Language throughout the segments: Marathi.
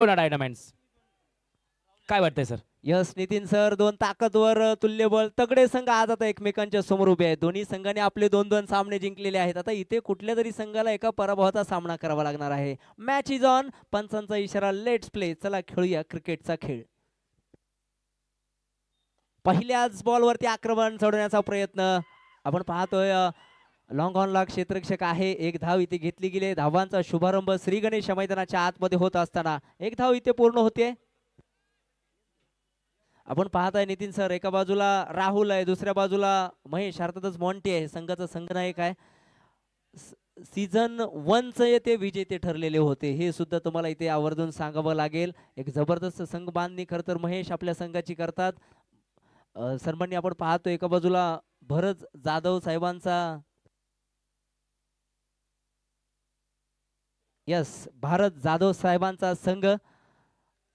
डायनामाइट्स काय वाटतंय सर? यस नितीन सर, दोन ताकदवर तुल्यबळ तगडे संघ आज आता एकमेकांच्या समोर उभे आहेत. दोन्ही संघांनी आपले 2-2 सामने जिंकलेले आहेत. आता इथे कुठल्या तरी संघाला एका पराभवाचा सामना करावा लागणार आहे. Match is on. पंचांचा इशारा लेट्स प्ले. चला खेळूया क्रिकेटचा खेळ. पहिल्याच बॉलवरती आक्रमण चढवण्याचा प्रयत्न आपण पाहतोय. लॉंग ऑनला क्षेत्ररक्षक आहे. एक धाव इथे घेतली गेली. धावांचा शुभारंभ श्री गणेश मैदानाच्या आतमध्ये होत असताना एक धाव इथे पूर्ण होते. आपण पाहताय नितीन सर, एका बाजूला राहुल आहे, दुसऱ्या बाजूला महेश अर्थातच मॉन्टी आहे, संघाचा संघनायक आहे. सीझन 1 चे ते विजेते ठरलेले होते, हे सुद्धा तुम्हाला इथे आवर्जून सांगावं लागेल. एक जबरदस्त संघ बांधणी खरं तर महेश आपल्या संघाची करतात. सन्माननीय आपण पाहतो एका बाजूला भरत जाधव साहेबांचा, यस भारत जाधव साहेबांचा संघ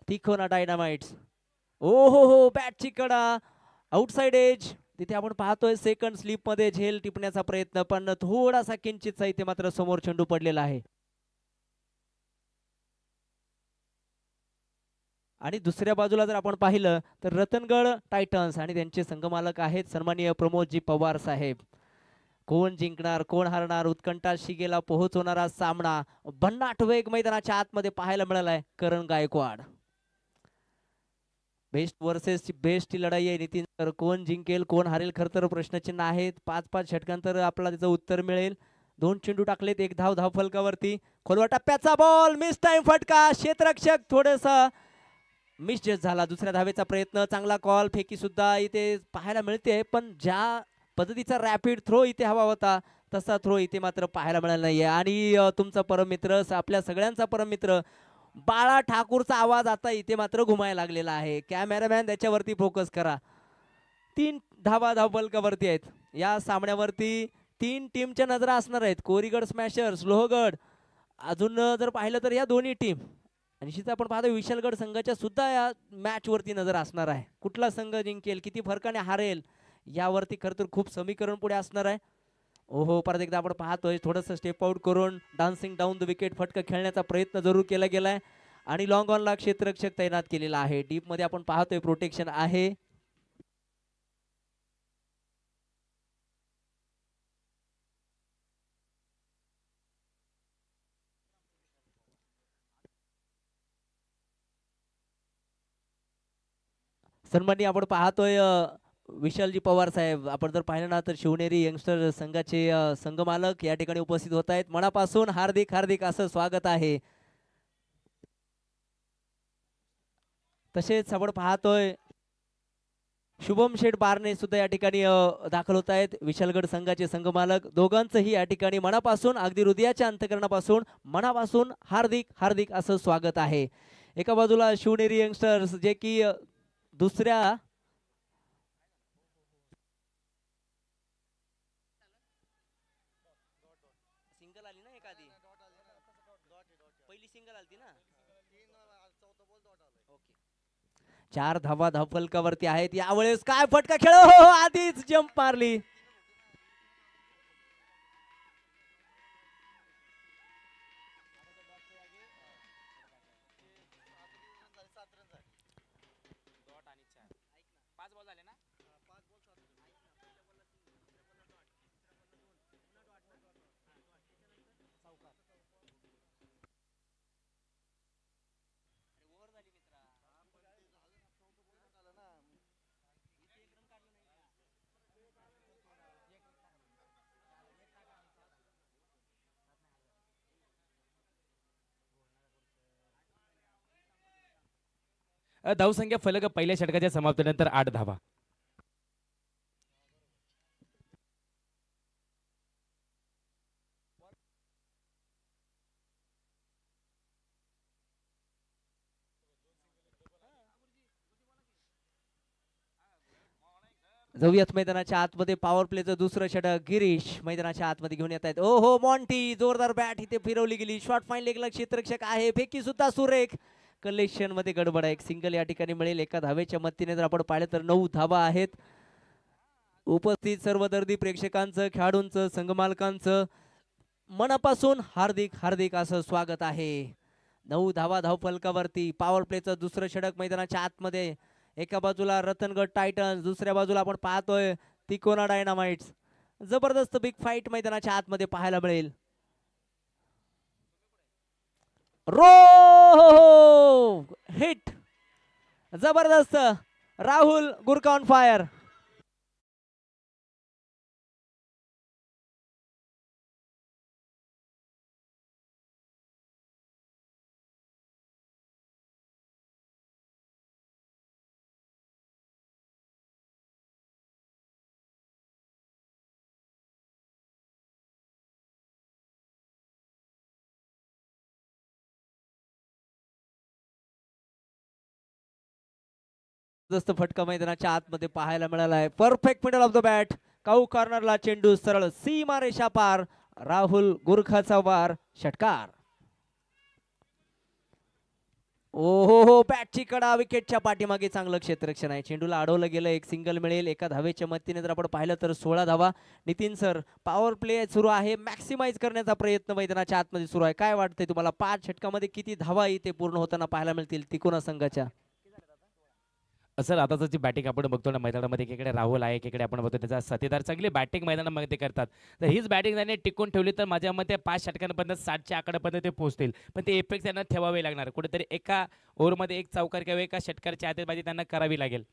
तिकोना डायनामाइट्स. ओ हो बॅटची कडा आउटसाइड एज. तिथे आपण पाहतोय सेकंड स्लिप मध्ये झेल टिपण्याचा प्रयत्न, पण थोडासा किंचितचा इथे मात्र समोर चेंडू पडलेला आहे. आणि दुसऱ्या बाजूला जर आपण पाहिलं तर रतनगड टायटन्स आणि त्यांचे संघमालक आहेत सन्माननीय प्रमोदजी पवार साहेब. कोण जिंकणार कोण हारणार, उत्कंठा शिगेला पोहोचवणारा सामना भन्नाट वेग मैदानाच्या आतमध्ये पाहायला मिळालाय. करण गायकवाड, बेस्ट वर्सेस बेस्ट लढाई आहे नितीन सर. कोण जिंकेल कोण हारेल खरं तर प्रश्नचिन्ह आहेत. 5-5 षटकांतर आपल्याला त्याचं उत्तर मिळेल. 2 चेंडू टाकलेत, एक धाव धावफलकावरती. खोलवा टप्प्याचा बॉल, मिस टाइम फटका. क्षेत्ररक्षक थोडासा मिसजस्ट झाला. दुसऱ्या धावेचा प्रयत्न, चांगला कॉल. फेकी सुद्धा इथे पाहायला मिळते, पण ज्या पद्धतीचा रॅपिड थ्रो इथे हवा होता तसा थ्रो इथे मात्र पाहायला मिळाला नाहीये. आणि तुमचा परममित्र, आपल्या सगळ्यांचा परममित्र बाळा ठाकूरचा आवाज आता इथे मात्र घुमायला लागलेला आहे. कॅमेरामॅन त्याच्यावरती फोकस करा. 3 धावा धावफलकावरती आहेत. या सामन्यावरती 3 टीमच्या नजरा असणार आहेत. कोरीगड स्मॅशर्स, लोहगड, अजून जर पाहिलं तर या दोन्ही टीम, आणि आपण पाहतो विशालगड संघाच्या सुद्धा या मॅच वरती नजर असणार आहे. कुठला संघ जिंकेल, किती फरकाने हारेल, यावरती खरं तर खूप समीकरण पुढे असणार आहे. ओहो, परत एकदा आपण पाहतोय थोडंसं स्टेप आउट करून डान्सिंग डाऊन द विकेट फटका खेळण्याचा प्रयत्न जरूर केला गेलाय. आणि लॉंग ऑनला क्षेत्ररक्षक तैनात केलेला आहे. डीप मध्ये आपण पाहतोय प्रोटेक्शन आहे. सन्माननीय आपण पाहतोय विशालजी पवार साहेब. आपण जर पाहिलं ना तर शिवनेरी यंगस्टर संघाचे संघमालक या ठिकाणी उपस्थित होत आहेत. मनापासून हार्दिक हार्दिक असं स्वागत आहे. तसेच आपण पाहतोय शुभम शेठ बारणे सुद्धा या ठिकाणी दाखल होत आहेत. विशालगड संघाचे संघमालक दोघांचंही या ठिकाणी मनापासून, अगदी हृदयाच्या अंतकरणापासून मनापासून हार्दिक हार्दिक असं स्वागत आहे. एका बाजूला शिवनेरी यंगस्टर्स जे की दुसऱ्या सिंगल आली ना, एखादी पहिली सिंगल आली ना. 4 धावा धावफलकावरती आहेत. यावेळेस काय फटका खेळ, हो आधीच जंप मारली. धावसंख्या फलक पहिल्या षटकाच्या समाप्तीनंतर 8 धावा. जाऊयात मैदानाच्या आतमध्ये. पॉवर प्लेचं दुसरं षटक गिरीश मैदानाच्या आतमध्ये घेऊन येत आहेत. ओ हो मॉन्टी, जोरदार बॅट इथे फिरवली गेली. शॉर्ट फाईन लेगला क्षेत्ररक्षक आहे. फेकी सुद्धा सुरेख. कलेक्शन मध्ये गडबड आहे. एक सिंगल या ठिकाणी मिळेल. एका धावेच्या मदतीने जर आपण पाहिलं तर 9 धावा आहेत. उपस्थित सर्व दर्दी प्रेक्षकांचं, खेळाडूंचं, संघमालकांचं मनापासून हार्दिक हार्दिक असं स्वागत आहे. 9 धावा धावफलकावरती. पॉवर प्लेचं दुसरं षटक मैदानाच्या आतमध्ये. एका बाजूला रतनगड टायटन्स, दुसऱ्या बाजूला आपण पाहतोय तिकोना डायनामाइट्स. जबरदस्त बिग फाईट मैदानाच्या आतमध्ये पाहायला मिळेल. रो हिट, जबरदस्त. Rahul Gurka on fire. फटका मैदानाच्या आतमध्ये पाहायला मिळाला आहे. Perfect middle of the bat. Cow कॉर्नरला चेंडू सरळ सीमा रेषा पार. राहुल गुरखाचा वार, षटकार. ओहो, बॅटची कडा, विकेटच्या पाठीमागे चांगलं क्षेत्ररक्षण आहे. चेंडूला अडवलं गेलं, एक सिंगल मिळेल. एका धावेच्या मदतीने जर आपण पाहिलं तर 16 धावा. नितीन सर, पॉवर प्ले सुरू आहे, मॅक्सिमाइज करण्याचा प्रयत्न मैदानाच्या आतमध्ये सुरू आहे. काय वाटतंय तुम्हाला, 5 षटकामध्ये किती धावा इथे पूर्ण होताना पाहायला मिळतील तिकोना संघाच्या? सर आताचं जी बॅटिंग आपण बघतो ना मैदानामध्ये, एकीकडे राहुल आहे, एकीकडे आपण बघतो त्याचा साथीदार चांगली बॅटिंग मैदानामध्ये करतात. तर हीच बॅटिंग त्यांनी टिकून ठेवली तर माझ्या मते 5 षटकांपर्यंत 60च्या आकड्यापर्यंत ते पोहोचतील. पण ते एपेक्स त्यांना ठेवावे लागणार. कुठेतरी एका ओव्हरमध्ये एक चौकार किंवा एका षटकारची आतषबाजी त्यांना करावी लागेल.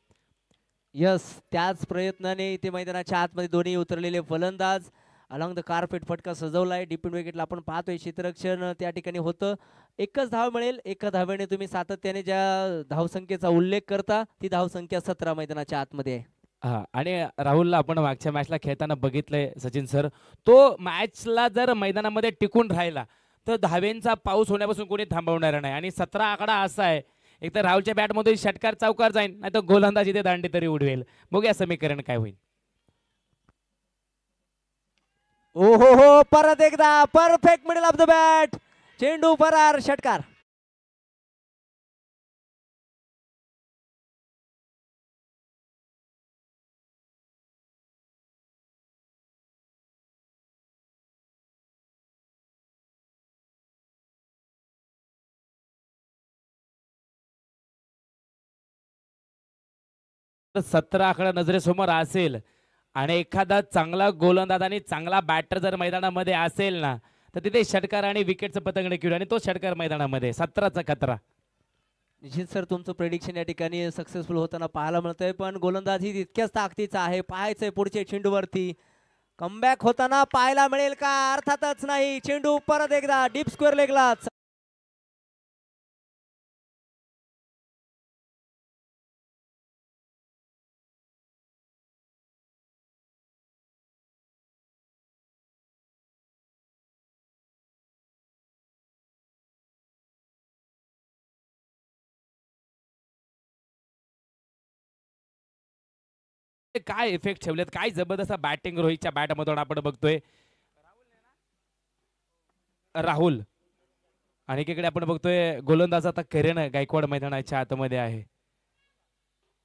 यस, त्याच प्रयत्नाने इथे मैदानाच्या आतमध्ये दोन्ही उतरलेले फलंदाज अलॉंग द कारपेट फटका सजवलाय. डिपेंड विकेटला आपण पाहतोय क्षेत्ररक्षण त्या ठिकाणी होतं. एकच धाव मिळेल. एका धावेने तुम्ही सातत्याने ज्या धावसंख्येचा उल्लेख करता ती धावसंख्या 17 मैदानाच्या आतमध्ये आहे. हा, आणि राहुलला आपण मागच्या मॅचला खेळताना बघितलंय सचिन सर, तो मॅचला जर मैदानामध्ये टिकून राहिला तर धावेंचा पाऊस होण्यापासून कोणी थांबवणार नाही. आणि 17 आकडा असा आहे, एक तर राहुलच्या बॅटमधून षटकार चौकार जाईल, नाही तर गोलंदाज इथे दांडी तरी उडवेल. बघूया समीकरण काय होईल. ओहो हो, परत एकदा perfect middle of the bat. चेंडू फरार, षटकार. तर 17 आकडा नजरेसमोर असेल आणि एखादा चांगला गोलंदाज आणि चांगला बॅटर जर मैदानामध्ये असेल ना, तर तिथे षटकार आणि विकेटचं पतंग घेऊन आणि तो षटकार मैदानामध्ये 17चा खतरा. निश्चित सर, तुमचं प्रेडिक्शन या ठिकाणी सक्सेसफुल होताना पाहायला मिळतंय. पण गोलंदाज ही तितक्याच ताकदीचा आहे. पाहायचंय पुढच्या चेंडूवरती कमबॅक होताना पाहायला मिळेल का? अर्थातच नाही. चेंडू परत एकदा डीप स्क्वेअर लेगला. काय इफेक्ट ठेवलेत, काय जबरदस्त बॅटिंग रोहितच्या बॅटमधून आपण बघतोय. राहुल आणि एकीकडे आपण बघतोय गोलंदाज आता करेन गायकवाड मैदानाच्या आतमध्ये आहे.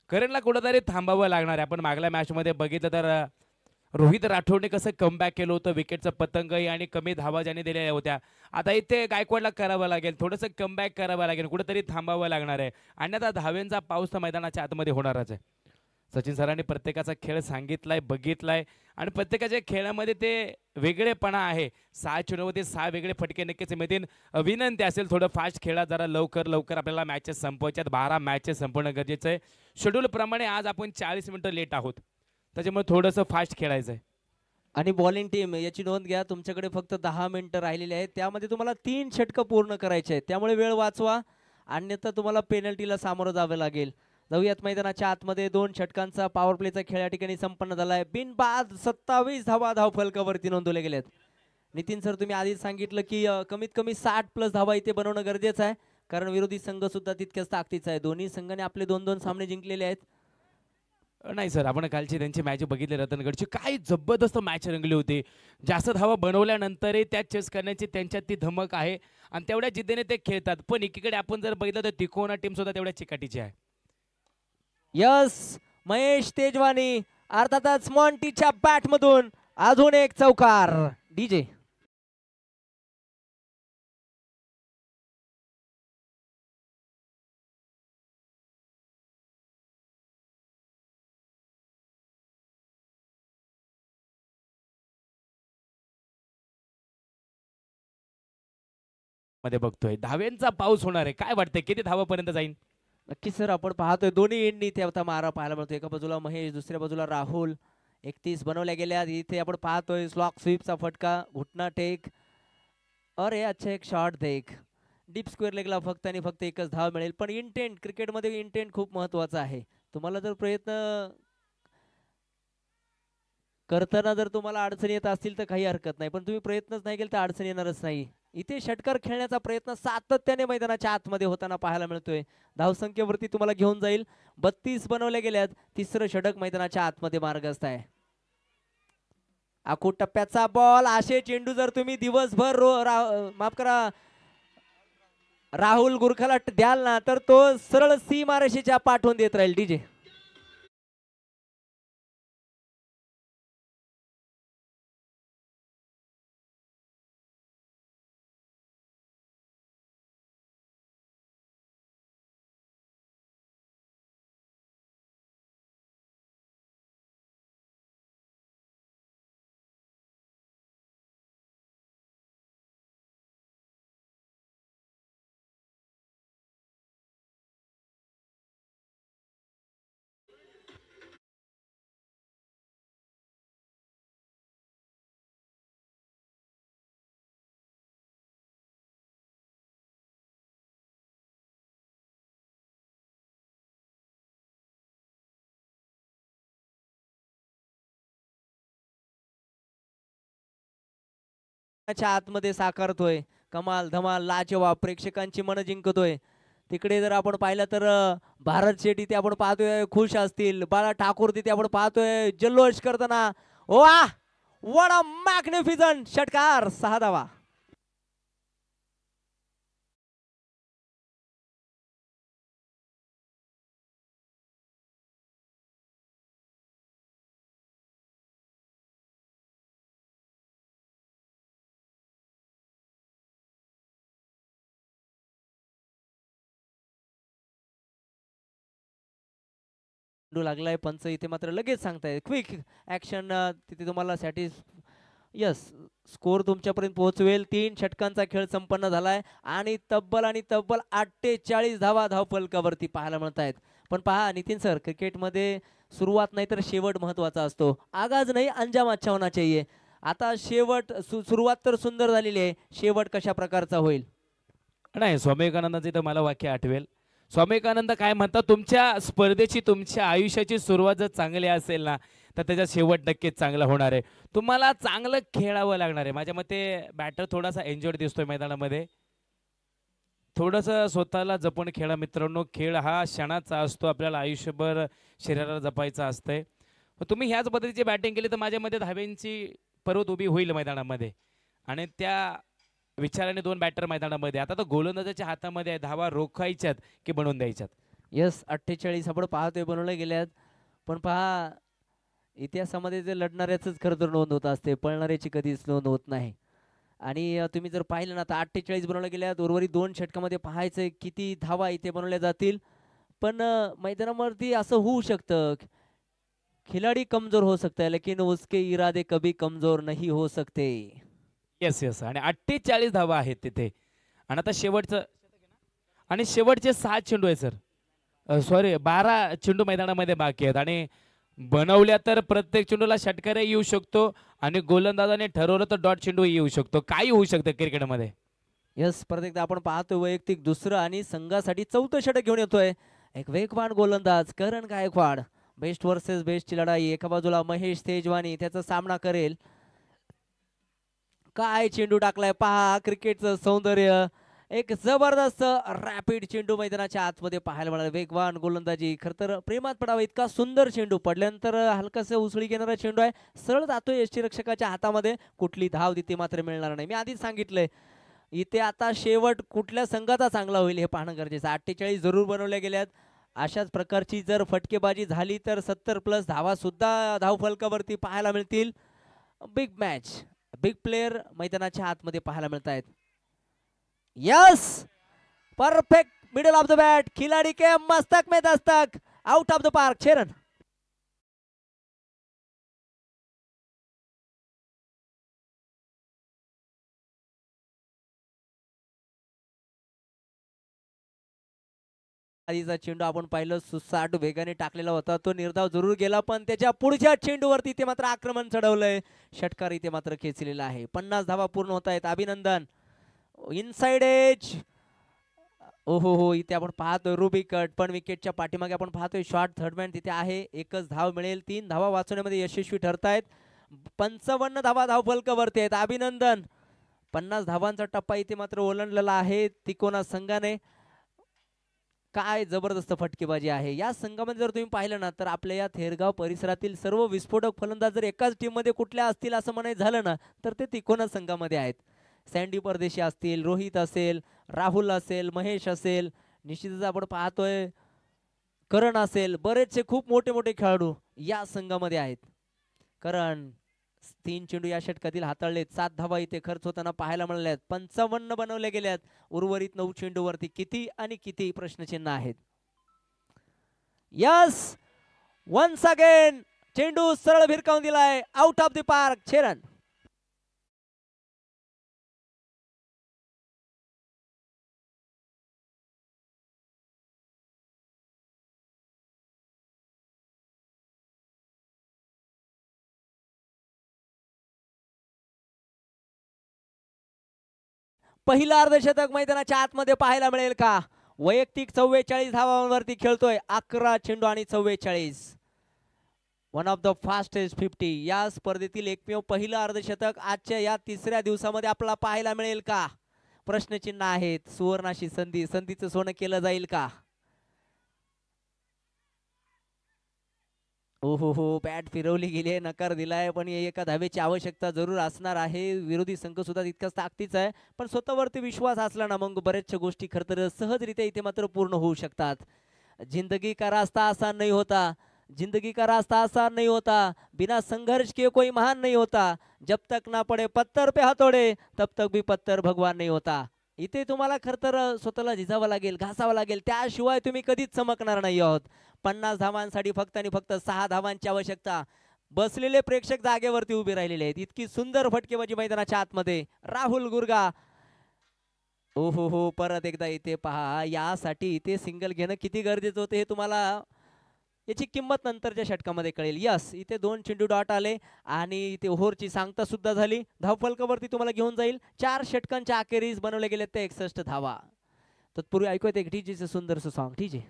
करेनला कुठेतरी थांबावं लागणार आहे. आपण मागल्या मॅच मध्ये बघितलं तर रोहित राठोडने कसं कमबॅक केलं होतं, विकेटचं पतंगही आणि कमी धावा ज्याने दिलेल्या होत्या. आता इथे गायकवाडला करावं लागेल, थोडंसं कमबॅक करावं लागेल, कुठेतरी थांबावं लागणार आहे. आणि आता धावेंचा पाऊस तर मैदानाच्या आतमध्ये होणारच आहे. सचिन सरांनी प्रत्येकाचा खेळ सांगितलाय, बघितलाय आणि प्रत्येकाच्या खेळामध्ये ते वेगळेपणा आहे. 6 चेंडूमध्ये 6 वेगळे फटके नक्कीच मिळतील. विनंती असेल थोडं फास्ट खेळा, जरा लवकर लवकर आपल्याला मॅचेस संपवायच्यात. 12 मॅचेस संपवणं गरजेचं आहे. शेड्यूल प्रमाणे आज आपण 40 मिनिटं लेट आहोत, त्याच्यामुळे थोडंसं फास्ट खेळायचं आहे. आणि बॉलिंग टीम याची नोंद घ्या, तुमच्याकडे फक्त 10 मिनिटं राहिलेली आहेत. त्यामध्ये तुम्हाला 3 षटकं पूर्ण करायचे आहेत. त्यामुळे वेळ वाचवा, अन्यथा तुम्हाला पेनल्टीला सामोरं जावं लागेल. जाऊयात मैदानाच्या आतमध्ये. 2 षटकांचा पॉवर प्लेचा खेळ या ठिकाणी संपन्न झालाय. बिनबाद 27 धावा धावफलकावरती नोंदवल्या गेल्यात. नितीन सर, तुम्ही आधीच सांगितलं की कमीत कमी 60+ धावा इथे बनवणं गरजेचं आहे, कारण विरोधी संघ सुद्धा तितक्याच ताकदीचा आहे. दोन्ही संघाने आपले 2-2 सामने जिंकलेले आहेत. नाही सर, आपण कालची त्यांची मॅच बघितली रतनगडची, काय जबरदस्त मॅच रंगली होती. जास्त धावा बनवल्यानंतरही त्या चेस करण्याची त्यांच्यात ती धमक आहे आणि तेवढ्या जिद्दीने ते खेळतात. पण एकीकडे आपण जर बघितलं तर तिकोना टीम सुद्धा तेवढ्या चिकाटीची आहे. यस, महेश तेजवानी अर्थातच मॉन्टीच्या बॅट मधून अजून एक चौकार. डीजे मध्ये बघतोय धावेंचा पाऊस होणार आहे. काय वाटतंय किती धावापर्यंत जाईल? नक्कीच सर, आपण पाहतोय दोन्ही एंडनी ते आता मारा पाहायला मिळतो. एका बाजूला महेश, दुसऱ्या बाजूला राहुल. 31 बनवल्या गेल्या. इथे आपण पाहतोय स्लॉक स्वीपचा फटका, घुटना टेक. अरे अच्छा, एक शॉट देख. डीप स्क्वेअर लेगला फक्त आणि फक्त एकच धाव मिळेल. पण इंटेंट, क्रिकेटमध्ये इंटेंट खूप महत्वाचा आहे. तुम्हाला जर प्रयत्न करताना जर तुम्हाला अडचणी येत असतील तर काही हरकत नाही, पण तुम्ही प्रयत्नच नाही केले तर अडचण येणारच नाही. इथे षटकार खेळण्याचा प्रयत्न सातत्याने मैदानाच्या आतमध्ये होताना पाहायला मिळतोय. धावसंख्येवरती तुम्हाला घेऊन जाईल. 32 बनवल्या गेल्यात. तिसरं षटक मैदानाच्या आतमध्ये मार्गस्थ आहे. आखूड टप्प्याचा बॉल. असे चेंडू जर तुम्ही दिवसभर माफ करा राहुल गुरखाला द्याल ना, तर तो सरळ सीमारेषेच्या पाठवून देत राहील. डीजे आतमध्ये साकारतोय. कमाल धमाल लाजवाब प्रेक्षकांची मन जिंकतोय. तिकडे जर आपण पाहिलं तर भारत शेठ इथे आपण पाहतोय खुश असतील. बाळा ठाकूर तिथे आपण पाहतोय जल्लोष करताना. वा व्हाट अ मॅग्निफिसंट षटकार. 6 धावा. लागलाय पंच इथे मात्र लगेच सांगताय क्विक ऍक्शन तिथे तुम्हाला यस स्कोर तुमच्यापर्यंत पोहोचवेल. 3 षटकांचा खेळ संपन्न झालाय आणि तब्बल 48 धावा धावफलकावरती पाहायला मिळत आहेत. पण पहा नितीन सर, क्रिकेटमध्ये सुरुवात नाही तर शेवट महत्वाचा असतो. आगाज नाही अंजाम अच्छा होना चाहिए. आता शेवट सुरुवात तर सुंदर झालेली आहे. शेवट कशा प्रकारचा होईल? नाही, स्वामी विवेकानंदाचं इथं मला वाक्य आठवेल. स्वामी विवेकानंद काय म्हणतात, तुमच्या स्पर्धेची तुमच्या आयुष्याची सुरुवात जर चांगली असेल ना, तर त्याचा शेवट नक्कीच चांगला होणार आहे. तुम्हाला चांगलं खेळावं लागणार आहे. माझ्या मते बॅटर थोडासा एन्जॉय दिसतोय मैदानामध्ये. थोडंसं स्वतःला जपून खेळा मित्रांनो. खेळ हा क्षणाचा असतो. आपल्याला आयुष्यभर शरीराला जपायचं असतंय. तुम्ही ह्याच पद्धतीची बॅटिंग केली तर माझ्या मते धाब्यांची पर्वत उभी होईल मैदानामध्ये. आणि त्या विचाराने 2 बॅटर मैदानामध्ये. आता तर गोलंदाजाच्या हातामध्ये आहे धावा रोखायच्यात की बनवून द्यायच्यात. यस 48 आपण पाहतोय बनवले गेल्यात. पण पहा इतिहासामध्ये जे लढणाऱ्याच खरं तर नोंद होत असते, पळणाऱ्याची कधीच नोंद होत नाही. आणि तुम्ही जर पाहिलं ना तर 48 बनवल्या गेल्यात. उर्वरित 2 षटकामध्ये पाहायचं किती धावा इथे बनवल्या जातील. पण मैदानावरती असं होऊ शकतं, खिलाडी कमजोर हो सकता है लेकिन उसके इरादे कभी कमजोर नहीं हो सकते. Yes yes. आणि 48 धावा आहेत तिथे. आणि आता शेवटचं आणि शेवटचे 7 चेंडू आहे सर. सॉरी 12 चेंडू मैदानामध्ये बाकी आहेत. आणि बनवल्या तर प्रत्येक चेंडूला षटकार येऊ शकतो आणि गोलंदाजाने ठरवलं तर डॉट चेंडू येऊ शकतो. काही होऊ शकतं क्रिकेटमध्ये. यस परत एकदा आपण पाहतोय वैयक्तिक दुसरं आणि संघासाठी 4थं षटक घेऊन येतोय एक वेगवान गोलंदाज करण गायकवाड. बेस्ट वर्सेस बेस्टची लढाई. एका बाजूला महेश तेजवानी त्याचा सामना करेल. काय चेंडू टाकलाय पहा. क्रिकेटचं सौंदर्य. एक जबरदस्त रॅपिड चेंडू मैदानाच्या आतमध्ये पाहायला मिळाला. वेगवान गोलंदाजी. खरं तर प्रेमात पडावा इतका सुंदर चेंडू. पडल्यानंतर हलकासा उसळी घेणारा चेंडू आहे. सरळ जातोय यष्टीरक्षकाच्या हातामध्ये. कुठली धाव तिथे मात्र मिळणार नाही. मी आधीच सांगितलंय इथे आता शेवट कुठल्या संघाचा चांगला होईल हे पाहणं गरजेचं. 48 जरूर बनवल्या गेल्यात. अशाच प्रकारची जर फटकेबाजी झाली तर 70+ धावा सुद्धा धावफलकावरती पाहायला मिळतील. बिग मॅच, बिग प्लेयर मैदानाच्या आतमध्ये पाहायला मिळत आहेत. Yes perfect middle of the bat. खिलाडी के मस्तक में दस्तक. Out of the park. छेरन आधीचा चेंडू आपण पाहिलं सुसाट वेगाने टाकलेला होता, तो निर्धाव जरूर गेला, पण त्याच्या पुढच्या चेंडूवरती ते मात्र आक्रमण चढवलंय. षटकार इथे मात्र खेचलेला आहे. 50 धावा पूर्ण होत आहेत. अभिनंदन. Inside edge. ओहो हो, इथे आपण पाहतोय रुबी कट, पण विकेटच्या पाठीमागे आपण पाहतोय शॉर्ट थर्डमॅन तिथे आहे. एकच धाव मिळेल. 3 धावा वाचवण्यामध्ये यशस्वी ठरतायत. 55 धावा धावफलकावरती आहेत. अभिनंदन. 50 धावांचा टप्पा इथे मात्र ओलांडलेला आहे तिकोना संघाने. काय जबरदस्त फटकेबाजी आहे या संघामध्ये. जर तुम्ही पाहिलं ना तर आपल्या या थेरगाव परिसरातील सर्व विस्फोटक फलंदाज जर एकाच टीम मध्ये कुठल्या असतील असं म्हणायचं झालं ना तर ते तिकोना संघामध्ये आहेत. सँडी परदेशी असतील, रोहित असेल, राहुल असेल, महेश असेल, निश्चितच आपण पाहतोय करण असेल, बरेचसे खूप मोठे मोठे खेळाडू या संघामध्ये आहेत. करण 3 चेंडू या षटकातील हाताळलेत. 7 धावा इथे खर्च होताना पाहायला मिळाल्यात. 55 बनवले गेल्यात. उर्वरित 9 चेंडूवरती किती आणि किती प्रश्नचिन्ह आहेत. यस, वन्स अगेन चेंडू सरळ भिरकावून दिलाय. Out of the park. 6 run. पहिला अर्धशतक मैदानाच्या आतमध्ये पाहायला मिळेल का? वैयक्तिक 44 धावांवरती खेळतोय. 11 चेंडू आणि 44. One of the fastest 50. या स्पर्धेतील एकमेव पहिलं अर्धशतक आजच्या या तिसऱ्या दिवसामध्ये आपल्याला पाहायला मिळेल का? प्रश्नचिन्ह आहेत. सुवर्णाशी संधी, संधीचं सोनं केलं जाईल का? ओहो हो, बॅट फिरवली गेली आहे, नकार दिलाय, पण एका धावेची आवश्यकता जरूर असणार आहे. विरोधी संघ सुद्धा तितकाच ताकदीचा आहे, पण स्वतःवरती विश्वास असला ना मग बऱ्याचशा गोष्टी खरं तर सहजरित्या इथे मात्र पूर्ण होऊ शकतात. जिंदगी का रास्ता आसान नहीं होता, जिंदगी का रास्ता आसान नहीं होता, बिना संघर्ष के कोई महान नहीं होता, जब तक ना पडे पत्थर पे हातोडे तब तक भी पत्थर भगवान नहीं होता. इथे तुम्हाला खरं तर स्वतःला झिजावं लागेल, घासावं लागेल, त्याशिवाय तुम्ही कधीच चमकणार नाही आहोत. 50 धावांसाठी फक्त आणि फक्त 6 धावांची आवश्यकता. बसलेले प्रेक्षक जागेवरती उभे राहिलेले आहेत. इतकी सुंदर फटकेबाजी मैदानाच्या आतमध्ये. राहुल गुरगा. ओहो हो, परत एकदा इथे पहा. यासाठी इथे सिंगल घेणं किती गरजेचं होतं हे तुम्हाला याची किंमत नंतरच्या षटकामध्ये कळेल. यस, इथे 2 चेंडू डॉट आले आणि इथे ओव्हरची सांगता सुद्धा झाली. धावफलकावरती तुम्हाला घेऊन जाईल. 4 षटकांच्या अखेरीस बनवले गेले ते 61 धावा. तत्पूर्वी ऐकूयात एक डीजेचं सुंदरसं सॉन्ग. डीजे.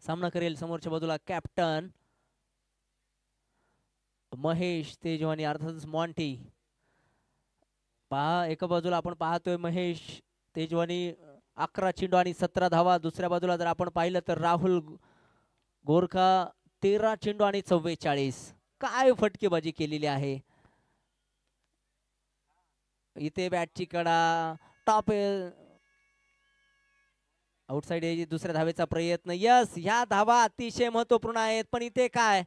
सामना करेल समोरच्या बाजूला कॅप्टन महेश तेजवानी, अर्थातच मॉन्टी. पहा, एका बाजूला आपण पाहतोय महेश तेजवानी 11 चेंडू आणि 17 धावा. दुसऱ्या बाजूला जर आपण पाहिलं तर राहुल गोरखा 13 चेंडू आणि 44. काय फटकेबाजी केलेली आहे. इथे बॅटची कडा टॉप आउटसाइड एज. दुसऱ्या धावेचा प्रयत्न. यस, ह्या धावा अतिशय महत्वपूर्ण आहेत, पण इथे काय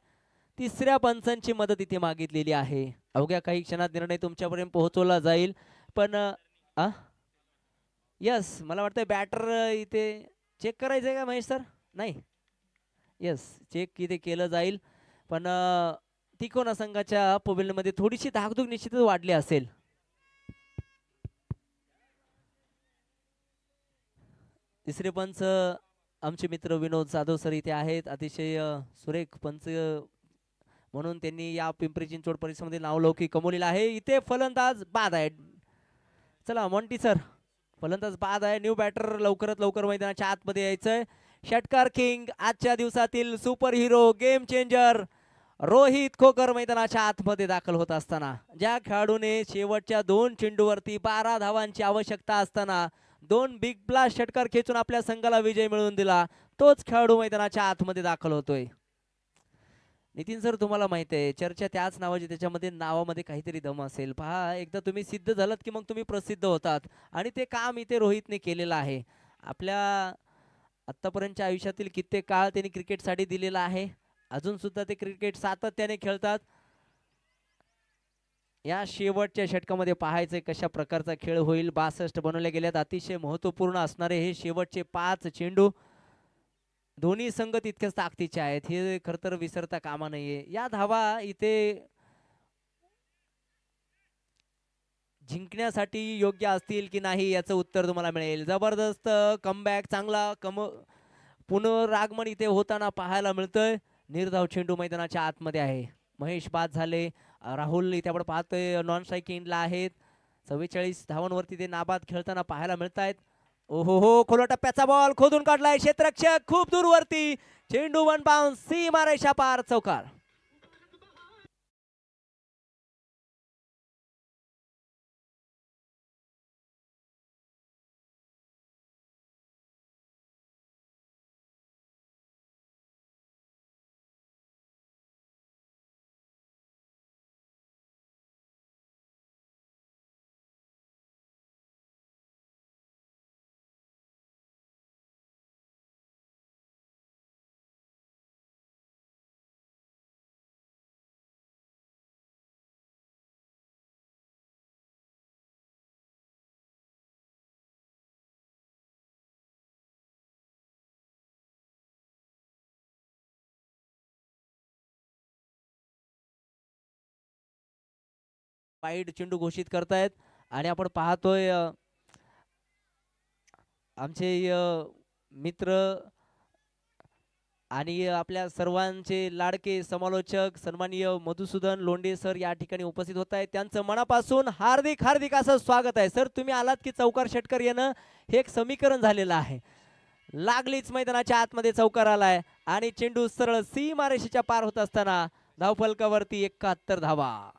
तिसऱ्या पंचांची मदत इथे मागितलेली आहे. अवघ्या काही क्षणात निर्णय तुमच्यापर्यंत पोहोचवला जाईल, पण यस, मला वाटतं बॅटर इथे चेक करायचंय का महेश सर? नाही, यस, चेक इथे केलं जाईल, पण तिकोना संघाच्या पवेलियनमध्ये थोडीशी धाकधूक निश्चितच वाढली असेल. तिसरे पंच आमचे मित्र विनोद जाधव सर इथे आहेत. अतिशय सुरेख पंच म्हणून त्यांनी या पिंपरी चिंचवड परिसरामध्ये नावलौकिक कमवलेलं आहे. इथे फलंदाज बाद आहे. चला मॉन्टी सर, फलंदाज बाद आहे. न्यू बॅटर लवकरात लवकर मैदानाच्या आतमध्ये यायचंय. षटकार किंग, आजच्या दिवसातील super hero, game changer Rohit Khokar मैदानाच्या आतमध्ये दाखल होत असताना, ज्या खेळाडूने शेवटच्या 2 चेंडूवरती 12 धावांची आवश्यकता असताना 2 बिग ब्लास्ट षटकार खेचून आपल्या संघाला विजय मिळवून दिला, तोच खेळाडू मैदानाच्या आतमध्ये दाखल होतोय. नितीन सर तुम्हाला माहित आहे चर्चा त्याच नावाची, त्याच्यामध्ये नावामध्ये काहीतरी दम असेल. पहा एकदा तुम्ही सिद्ध झालात की मग तुम्ही प्रसिद्ध होतात आणि ते काम इथे रोहितने केलेलं आहे. आपल्या आत्तापर्यंतच्या आयुष्यातील कित्येक काळ त्यांनी क्रिकेटसाठी दिलेला आहे. अजून सुद्धा ते क्रिकेट सातत्याने खेळतात. या शेवटच्या षटकामध्ये पाहायचंय कशा प्रकारचा खेळ होईल. 62 बनवले गेल्यात. अतिशय महत्त्वपूर्ण असणारे हे शेवटचे 5 चेंडू. दोन्ही संघ तितकेच ताकदीचे आहेत, हे खरं तर विसरता कामा नये. या धावा इथे जिंकण्यासाठी योग्य असतील की नाही याचं उत्तर तुम्हाला मिळेल. जबरदस्त कमबॅक, चांगला पुनरागमन इथे होताना पाहायला मिळतंय. निर्धाव चेंडू मैदानाच्या आतमध्ये आहे. महेश बाद झाले. राहुल इथे आपण पाहतोय नॉन स्ट्राईक एंडला आहेत. 44 धावांवरती ते नाबाद खेळताना पाहायला मिळत आहेत. ओहो हो, खोला टप्प्याचा बॉल खोदून काढलाय क्षेत्ररक्षक खूप दूरवरती. चेंडू वन बाउन्स, सीमारेषा पार, चौकार. वाईड चेंडू घोषित करतायत आणि आपण पाहतोय आमचे मित्र आणि आपल्या सर्वांचे लाडके समालोचक सन्माननीय मधुसूदन लोंढे सर या ठिकाणी उपस्थित होत आहेत. त्यांचं मनापासून हार्दिक हार्दिक असं स्वागत आहे. सर तुम्ही आलात की चौकार षटकार येणं हे एक समीकरण झालेलं आहे. लागलीच मैदानाच्या आतमध्ये चौकार आलाय आणि चेंडू सरळ सीमारेषेच्या पार होत असताना धावफलकावरती 71 धावा.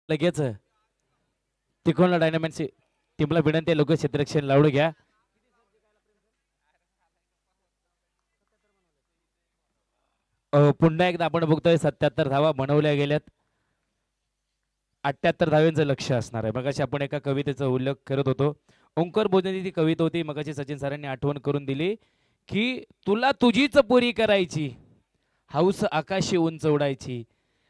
लगेच तिकोणला डायनामाइटची टीमला विनंती आहे, लोक क्षेत्ररक्षण लावून घ्या. पुन्हा एकदा आपण बघतोय 77 धावा बनवल्या गेल्यात. 78 धाव्यांचं लक्ष असणार आहे. मगाशी आपण एका कवितेचा उल्लेख करत होतो. ओंकार भोजनाची ती कविता होती, मगाशी सचिन सरांनी आठवण करून दिली की तुला तुझीच पुरी करायची, हौस आकाशी उंच उडायची,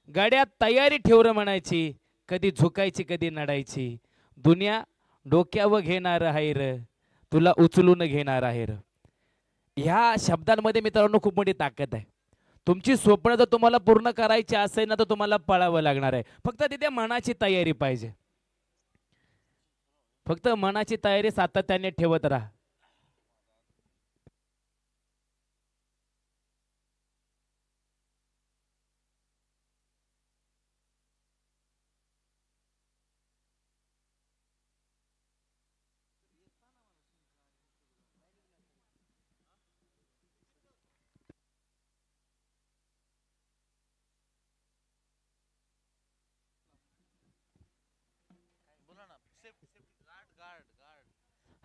गाड्यात तयारी ठेवर म्हणायची, कधी झुकायची कधी नडायची, दुनिया डोक्यावर घेणार आहे र, तुला उचलून घेणार आहे र. ह्या शब्दांमध्ये मित्रांनो खूप मोठी ताकद आहे. तुमची स्वप्न जर तुम्हाला पूर्ण करायची असेल ना तर तुम्हाला पळावं लागणार आहे. फक्त तिथे मनाची तयारी पाहिजे. फक्त मनाची तयारी सातत्याने ठेवत राहा.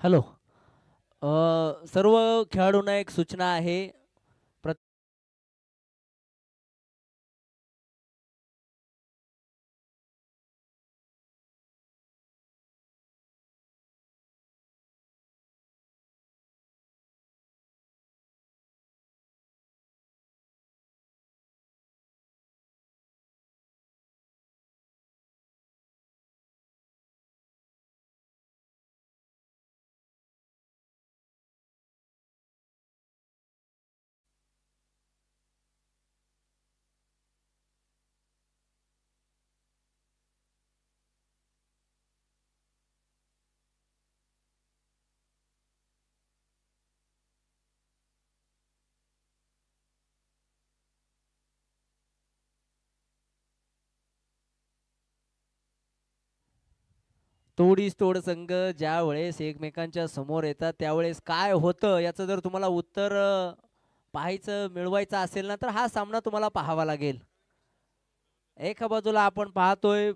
हॅलो, सर्व खेळाडूंना एक सूचना आहे. तोडीस तोड संघ ज्या वेळेस एकमेकांच्या समोर येतात त्यावेळेस काय होतं याचं जर तुम्हाला उत्तर पाहायचं मिळवायचं असेल ना तर हा सामना तुम्हाला पाहावा लागेल. एका बाजूला आपण पाहतोय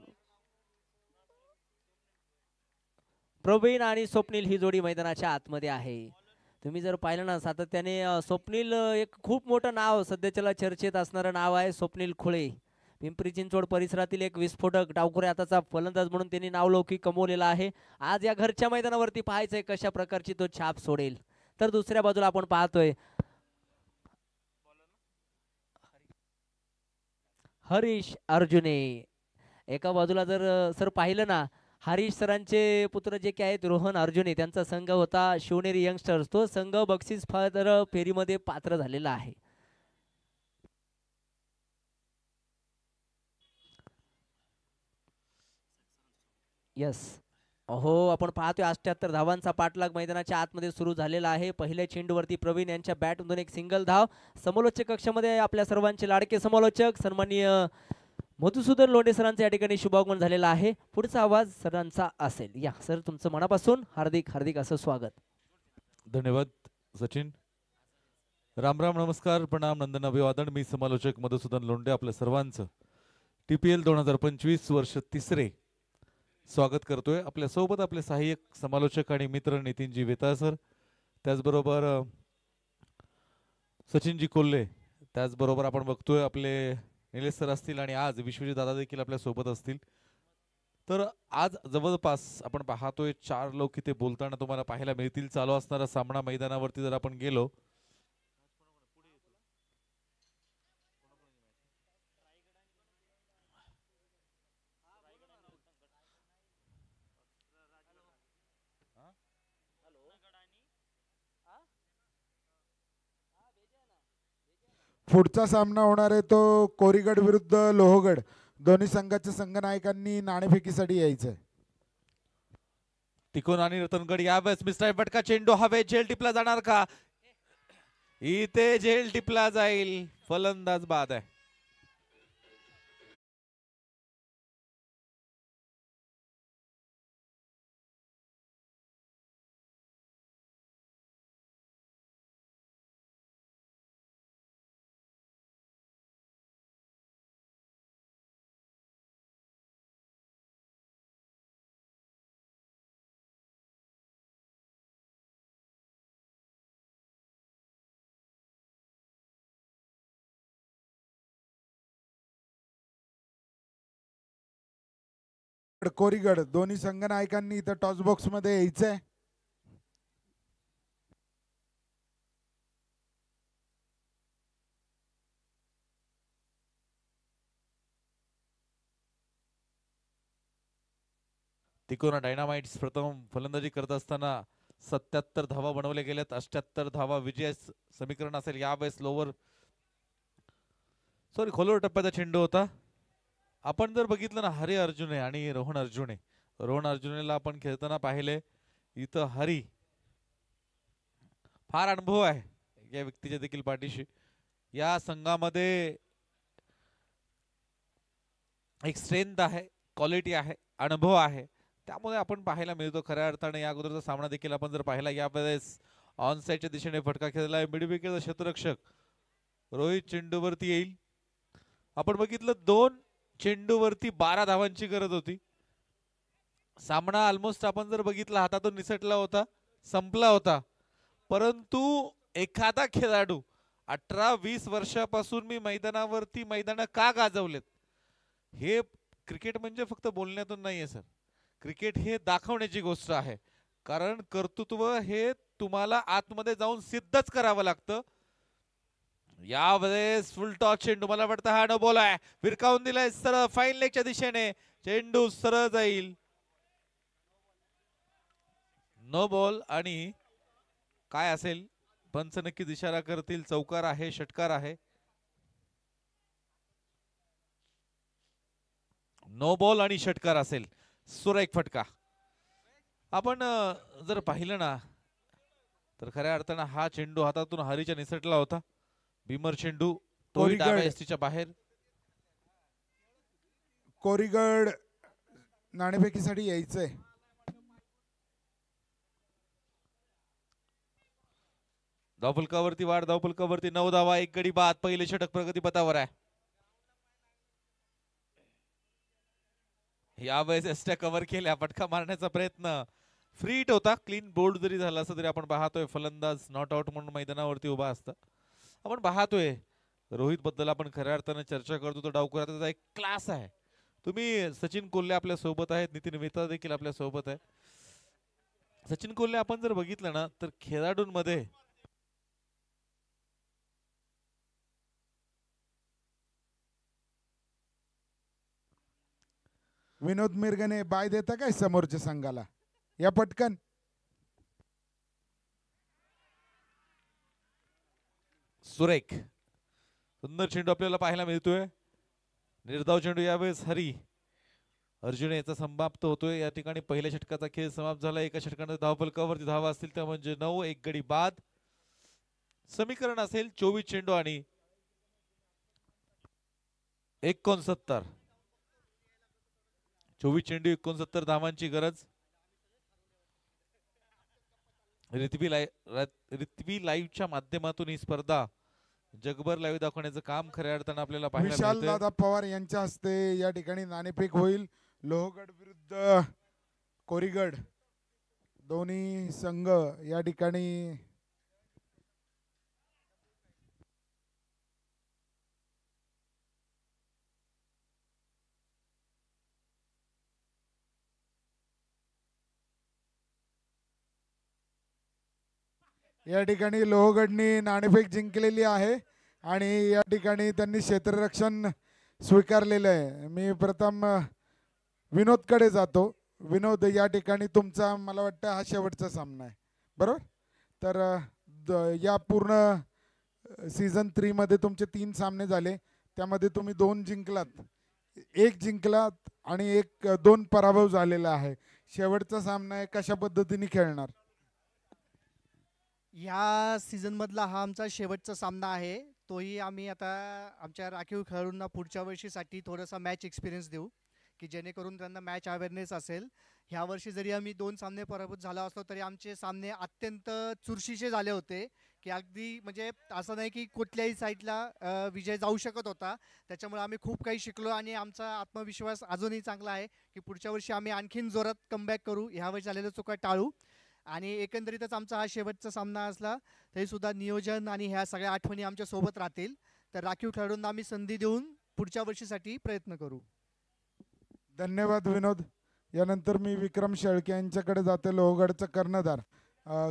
प्रवीण आणि स्वप्नील ही जोडी मैदानाच्या आतमध्ये आहे. तुम्ही जर पाहिलं ना सातत्याने स्वप्नील एक खूप मोठं नाव सध्याच्याला चर्चेत असणारं नाव आहे स्वप्नील खुळे. पिंपरी चिंचवड परिसरातील एक विस्फोटक डावखुरे हाताचा फलंदाज म्हणून त्यांनी नावलौकिक कमवलेला आहे. आज या घरच्या मैदानावरती पाहायचंय कशा प्रकारची तो छाप सोडेल. तर दुसऱ्या बाजूला आपण पाहतोय हरीश अर्जुने. एका बाजूला जर सर पाहिलं ना हरीश सरांचे पुत्र जे काय आहेत रोहन अर्जुने त्यांचा संघ होता शिवनेरी यंगस्टर्स. तो संघ बक्षीस फेरीमध्ये पात्र झालेला आहे. यस हो आपण पाहतोय 78 धावांचा पाठलाग मैदानाच्या आतमध्ये सुरू झालेला आहे. पहिल्या चेंडूवरती प्रवीण यांच्या बॅटमधून एक सिंगल धाव. समोलोचक कक्षामध्ये आपल्या सर्वांचे लाडके समालोचक सन्माननीय मधुसूदन लोंढे सरांचा या ठिकाणी शुभागमन झालेला आहे. पुढचा आवाज सरांचा असेल. या सर तुमचं मनापासून हार्दिक हार्दिक असं स्वागत. धन्यवाद सचिन. राम राम नमस्कार प्रणाम नंदन अभिवादन. मी समालोचक मधुसूदन लोंढे आपल्या सर्वांचं TPL 2025 वर्ष तिसरे स्वागत करतोय. आपल्या सोबत आपले सहाय्यक समालोचक आणि मित्र नितीनजी वेताळ सर, त्याचबरोबर सचिनजी कोल्हे, त्याचबरोबर आपण बघतोय आपले निलेश सर असतील आणि आज विश्वजित दादा देखील आपल्या सोबत असतील. तर आज जवळपास आपण पाहतोय 4 लोक इथे बोलताना तुम्हाला पाहायला मिळतील. चालू असणारा सामना मैदानावरती जर आपण गेलो पुढचा सामना होणार आहे तो कोरीगड विरुद्ध लोहगड. दोन्ही संघाच्या संघनायकांनी नाणेफेकीसाठी यायचंय. तिकोन आणि रतनगड यावेळेस मिस्टर फटका चेंडू हवे झेल टिपला जाणार का? इथे झेल टिपला जाईल. फलंदाज बाद आहे. कोरीगड दोन्ही संघनायकांनी इथं टॉस बॉक्स मध्ये यायचंय. तिकोना डायनामाइट्स प्रथम फलंदाजी करत असताना 77 धावा बनवल्या गेल्यात. 78 धावा विजय समीकरण असेल. यावेळेस खोलवर टप्प्याचा चेंडू होता. आपण जर बघितलं ना हरी अर्जुने आणि रोहन अर्जुनेला आपण खेळताना पाहिले. इथं हरी फार अनुभव आहे या व्यक्तीच्या देखील पाठीशी. या संघामध्ये एक स्ट्रेंथ आहे, क्वालिटी आहे, अनुभव आहे. त्यामुळे आपण पाहायला मिळतो खऱ्या अर्थाने. या अगोदरचा सामना देखील आपण जर पाहिला यावेळेस ऑन साइडच्या दिशेने फटका खेळला आहे. मिडविकेटचा क्षेत्ररक्षक रोहित चेंडूवरती येईल. आपण बघितलं 2 चेंडूवरती 12 धावांची गरज होती. सामना ऑलमोस्ट आपण जर बघितला हातातून निसटला होता, संपला होता. परंतु एखादा खेळाडू 18-20 वर्षापासून मी मैदान का गाजवलेत. हे क्रिकेट म्हणजे फक्त बोलण्यातून नाहीये सर. क्रिकेट हे दाखवण्याची गोष्ट आहे. कारण कर्तृत्व हे तुम्हाला आतमध्ये जाऊन सिद्धच करावं लागतं. यावेळेस फुल टॉस चेंडू, मला वाटतं हा नो बॉल आहे. विरकावून दिलाय सरळ फाईन लेगच्या दिशेने. चेंडू सरळ जाईल. No ball. आणि काय असेल पंच नक्कीच इशारा करतील. चौकार आहे, षटकार आहे. नो बॉल आणि षटकार असेल. सुरेख फटका. आपण जर पाहिलं ना तर खऱ्या अर्थानं हा चेंडू हातातून हरीच्या निसटला होता. भीमर चेंडू तोही डाव्या एसटीच्या बाहेर. कोरीगड नाणेफेकीसाठी यायचंय. धावफलकावरती वाढ, धावफलकावरती 9 धावा, 1 गडी बाद. पहिले षटक प्रगतीपथावर आहे. यावेळेस एसट्या कव्हर केल्या, फटका मारण्याचा प्रयत्न फ्रीट होता. क्लीन बोल्ड जरी झाला असं तरी आपण पाहतोय फलंदाज नॉट आउट म्हणून मैदानावरती उभा असता. आपण पाहतोय रोहित बद्दल आपण खऱ्या अर्थाने चर्चा करतो तो डावखुरा त्याचा एक क्लास आहे. तुम्ही सचिन कोल्हे आपल्या सोबत आहेत, नितीन मेहता देखील आपल्या सोबत आहे. सचिन कोल्हे आपण जर बघितलं ना तर खेळाडूंमध्ये विनोद मिरगणे बाय देता काय समोरच्या संघाला या पटकन. सुरेख सुंदर चेंडू आपल्याला पाहायला मिळतोय. निर्धाव चेंडू यावेळेस हरी अर्जुन याचा समाप्त होतोय. या ठिकाणी पहिल्या षटकाचा खेळ समाप्त झाला. एका षटकाने धावफलकावरती धावा असतील त्या म्हणजे 9, 1 गडी बाद. समीकरण असेल 24 चेंडू आणि 69. 24 चेंडू 69 धावांची गरज. रित्वी लाईव्हच्या माध्यमातून ही स्पर्धा जगभर लाईव्ह दाखवण्याचं काम खऱ्या अर्थानं आपल्याला पाहायला विशाल मिळतंय. दादा पवार यांच्या हस्ते या ठिकाणी नाणेफेक होईल. लोहगड विरुद्ध कोरीगड दोन्ही संघ या ठिकाणी लोहगडनी नाणेफेक जिंकलेली आहे आणि या ठिकाणी त्यांनी क्षेत्ररक्षण स्वीकारलेलं आहे. मी प्रथम विनोदकडे जातो. विनोद, या ठिकाणी तुमचा मला वाटतं हा शेवटचा सामना आहे बरोबर. तर या पूर्ण सीझन 3 मध्ये तुमचे 3 सामने झाले, त्यामध्ये तुम्ही 2 जिंकलात, 1 जिंकलात आणि 2 पराभव झालेला आहे. शेवटचा सामना आहे, कशा पद्धतीने खेळणार? ह्या सीझनमधला हा आमचा शेवटचा सामना आहे. तोही आम्ही आता आमच्या राखीव खेळाडूंना पुढच्या वर्षीसाठी थोडासा मॅच एक्सपिरियन्स देऊ की जेणेकरून त्यांना मॅच अवेअरनेस असेल. ह्या वर्षी जरी आम्ही 2 सामने पराभूत झालो असलो तरी आमचे सामने अत्यंत चुरशीचे झाले होते की अगदी म्हणजे असं नाही की कुठल्याही साईडला विजय जाऊ शकत होता. त्याच्यामुळे आम्ही खूप काही शिकलो आणि आमचा आत्मविश्वास अजूनही चांगला आहे की पुढच्या वर्षी आम्ही आणखीन जोरात कमबॅक करू, ह्या वर्षी झालेल्या चुका टाळू. आणि एकंदरीतच आमचा हा शेवटचा सामना असला तरी सुद्धा नियोजन आणि ह्या सगळ्या आठवणी आमच्या सोबत राहतील. तर राखीव खेळाडूंना आम्ही संधी देऊन पुढच्या वर्षीसाठी प्रयत्न करू. धन्यवाद विनोद. यानंतर मी विक्रम शेळके यांच्याकडे जाते, लोहगडचा कर्णधार.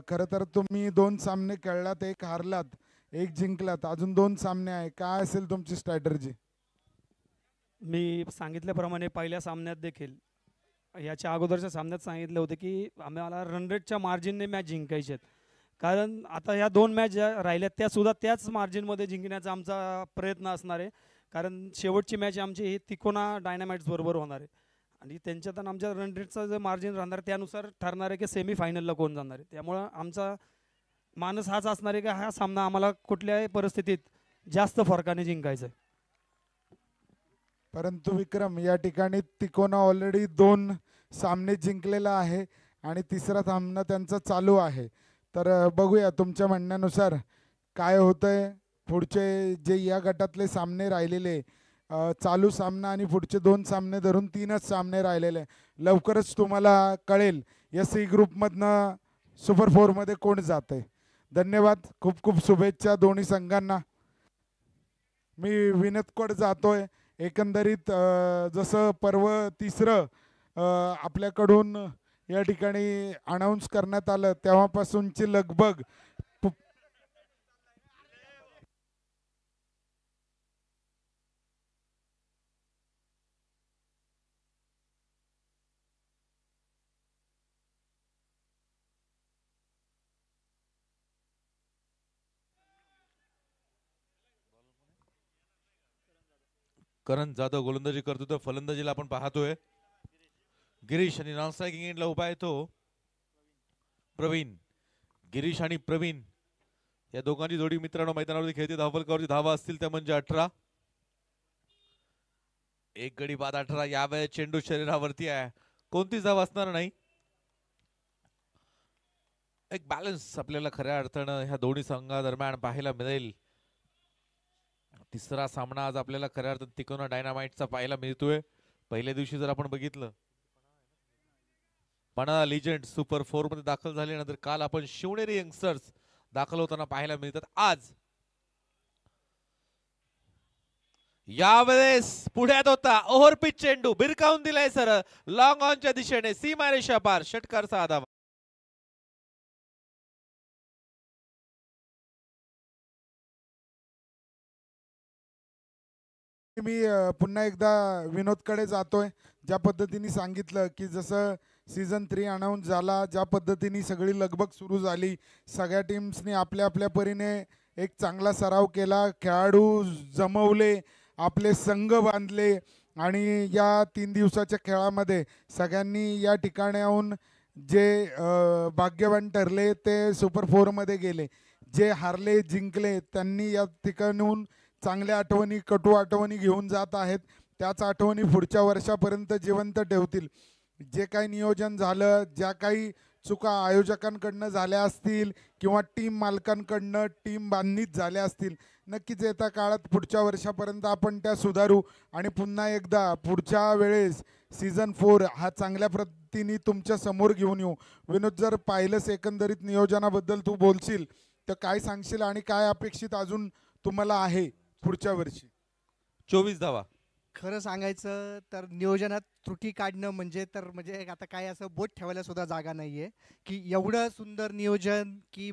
खरं तर तुम्ही 2 सामने खेळलात, 1 हारलात, 1 जिंकलात, अजून 2 सामने आहे. काय असेल तुमची स्ट्रॅटर्जी? मी सांगितल्याप्रमाणे पहिल्या सामन्यात देखील याच्या अगोदरच्या सामन्यात सांगितलं होतं की आम्हाला रन रेटच्या मार्जिनने मॅच जिंकायचे आहेत. कारण आता ह्या 2 मॅच ज्या राहिल्यात त्यासुद्धा त्याच मार्जिनमध्ये जिंकण्याचा आमचा प्रयत्न असणार आहे. कारण शेवटची मॅच आमची ही तिकोना डायनामाइट्स बरोबर होणार आहे आणि त्यांच्यात आणि आमच्या रन रेटचं जे मार्जिन राहणार त्यानुसार ठरणार आहे की सेमीफायनलला कोण जाणार आहे. त्यामुळं आमचा मानस हाच असणार आहे की हा सामना आम्हाला कुठल्याही परिस्थितीत जास्त फरकाने जिंकायचा आहे. परंतु विक्रम, या ठिकाणी तिकोना ऑलरेडी 2 सामने जिंकलेला आहे आणि तिसरा सामना त्यांचा चालू आहे. तर बघूया तुमच्या म्हणण्यानुसार काय होतंय. पुढचे जे या गटातले सामने राहिलेले, चालू सामना आणि पुढचे 2 सामने धरून 3च सामने राहिलेले, लवकरच तुम्हाला कळेल SC ग्रुपमधनं सुपर 4मध्ये कोण जाते. धन्यवाद, खूप खूप शुभेच्छा दोन्ही संघांना. मी विनोदकडे जातोय. एकंदरीत जसं पर्व 3रं आपल्याकडून या ठिकाणी अनाऊन्स करण्यात आलं तेव्हापासूनची लगबग करण जाधव गोलंदाजी करतो तर फलंदाजीला आपण पाहतोय गिरीश आणि नॉन स्ट्रायकिंग एंडला उभा आहे तो प्रवीण. गिरीश आणि प्रवीण या दोघांची जोडी मित्रांनो मैदानावरती खेळते. धावफलकावरती धावा असतील त्या म्हणजे 18. 1 गडी बाद 18. यावेळेस चेंडू शरीरावरती आहे, कोणतीच धाव असणार नाही. एक बॅलन्स आपल्याला खऱ्या अर्थानं ह्या दोन्ही संघादरम्यान पाहायला मिळेल. तिसरा सामना आज आपल्याला खऱ्या अर्थानं तिकोना डायनामाइटचा पाहायला मिळतोय. पहिल्या दिवशी जर आपण बघितलं पणाला लिजेंड सुपर 4 मध्ये दाखल झाल्यानंतर काल आपण शिवनेरी यंगस्टर्स दाखल होताना पाहायला मिळतात. आज यावेळेस पुढ्यात होता ओव्हरपिच चेंडू भिरकावून दिलाय सर लॉंग ऑनच्या दिशेने सीमारेषा पार षटकारचा आधावा. मी पुन्हा एकदा विनोदकडे जातोय. ज्या पद्धतीने सांगितलं की जसं सीझन 3 अनाऊन्स झाला, ज्या पद्धतीने सगळी लगबग सुरू झाली, सगळ्या टीम्सनी आपल्या आपल्या परीने एक चांगला सराव केला, खेळाडू जमवले, आपले संघ बांधले आणि या 3 दिवसाच्या खेळामध्ये सगळ्यांनी या ठिकाणाहून जे भाग्यवान ठरले ते सुपर 4मध्ये गेले. जे हारले जिंकले त्यांनी या ठिकाणून चांगल्या आठवणी कटू आठवणी घेऊन जात आहेत. त्याच आठवणी पुढच्या वर्षापर्यंत जिवंत ठेवतील. जे काही नियोजन झालं, ज्या काही चुका आयोजकांकडनं झाल्या असतील किंवा टीम मालकांकडनं टीम बांधणीत झाल्या असतील, नक्कीच येत्या काळात पुढच्या वर्षापर्यंत आपण त्या सुधारू आणि पुन्हा एकदा पुढच्या वेळेस सीझन 4 हा चांगल्या पद्धतीने तुमच्या समोर घेऊन येऊ. विनोद, जर पाहिलंस एकंदरीत नियोजनाबद्दल तू बोलशील तर काय सांगशील आणि काय अपेक्षित अजून तुम्हाला आहे पुढच्या वर्षी? 24 धावा. खरं सांगायचं तर नियोजनात त्रुटी काढणं म्हणजे आता काय असं बोट ठेवायला सुद्धा जागा नाहीये की एवढं सुंदर नियोजन की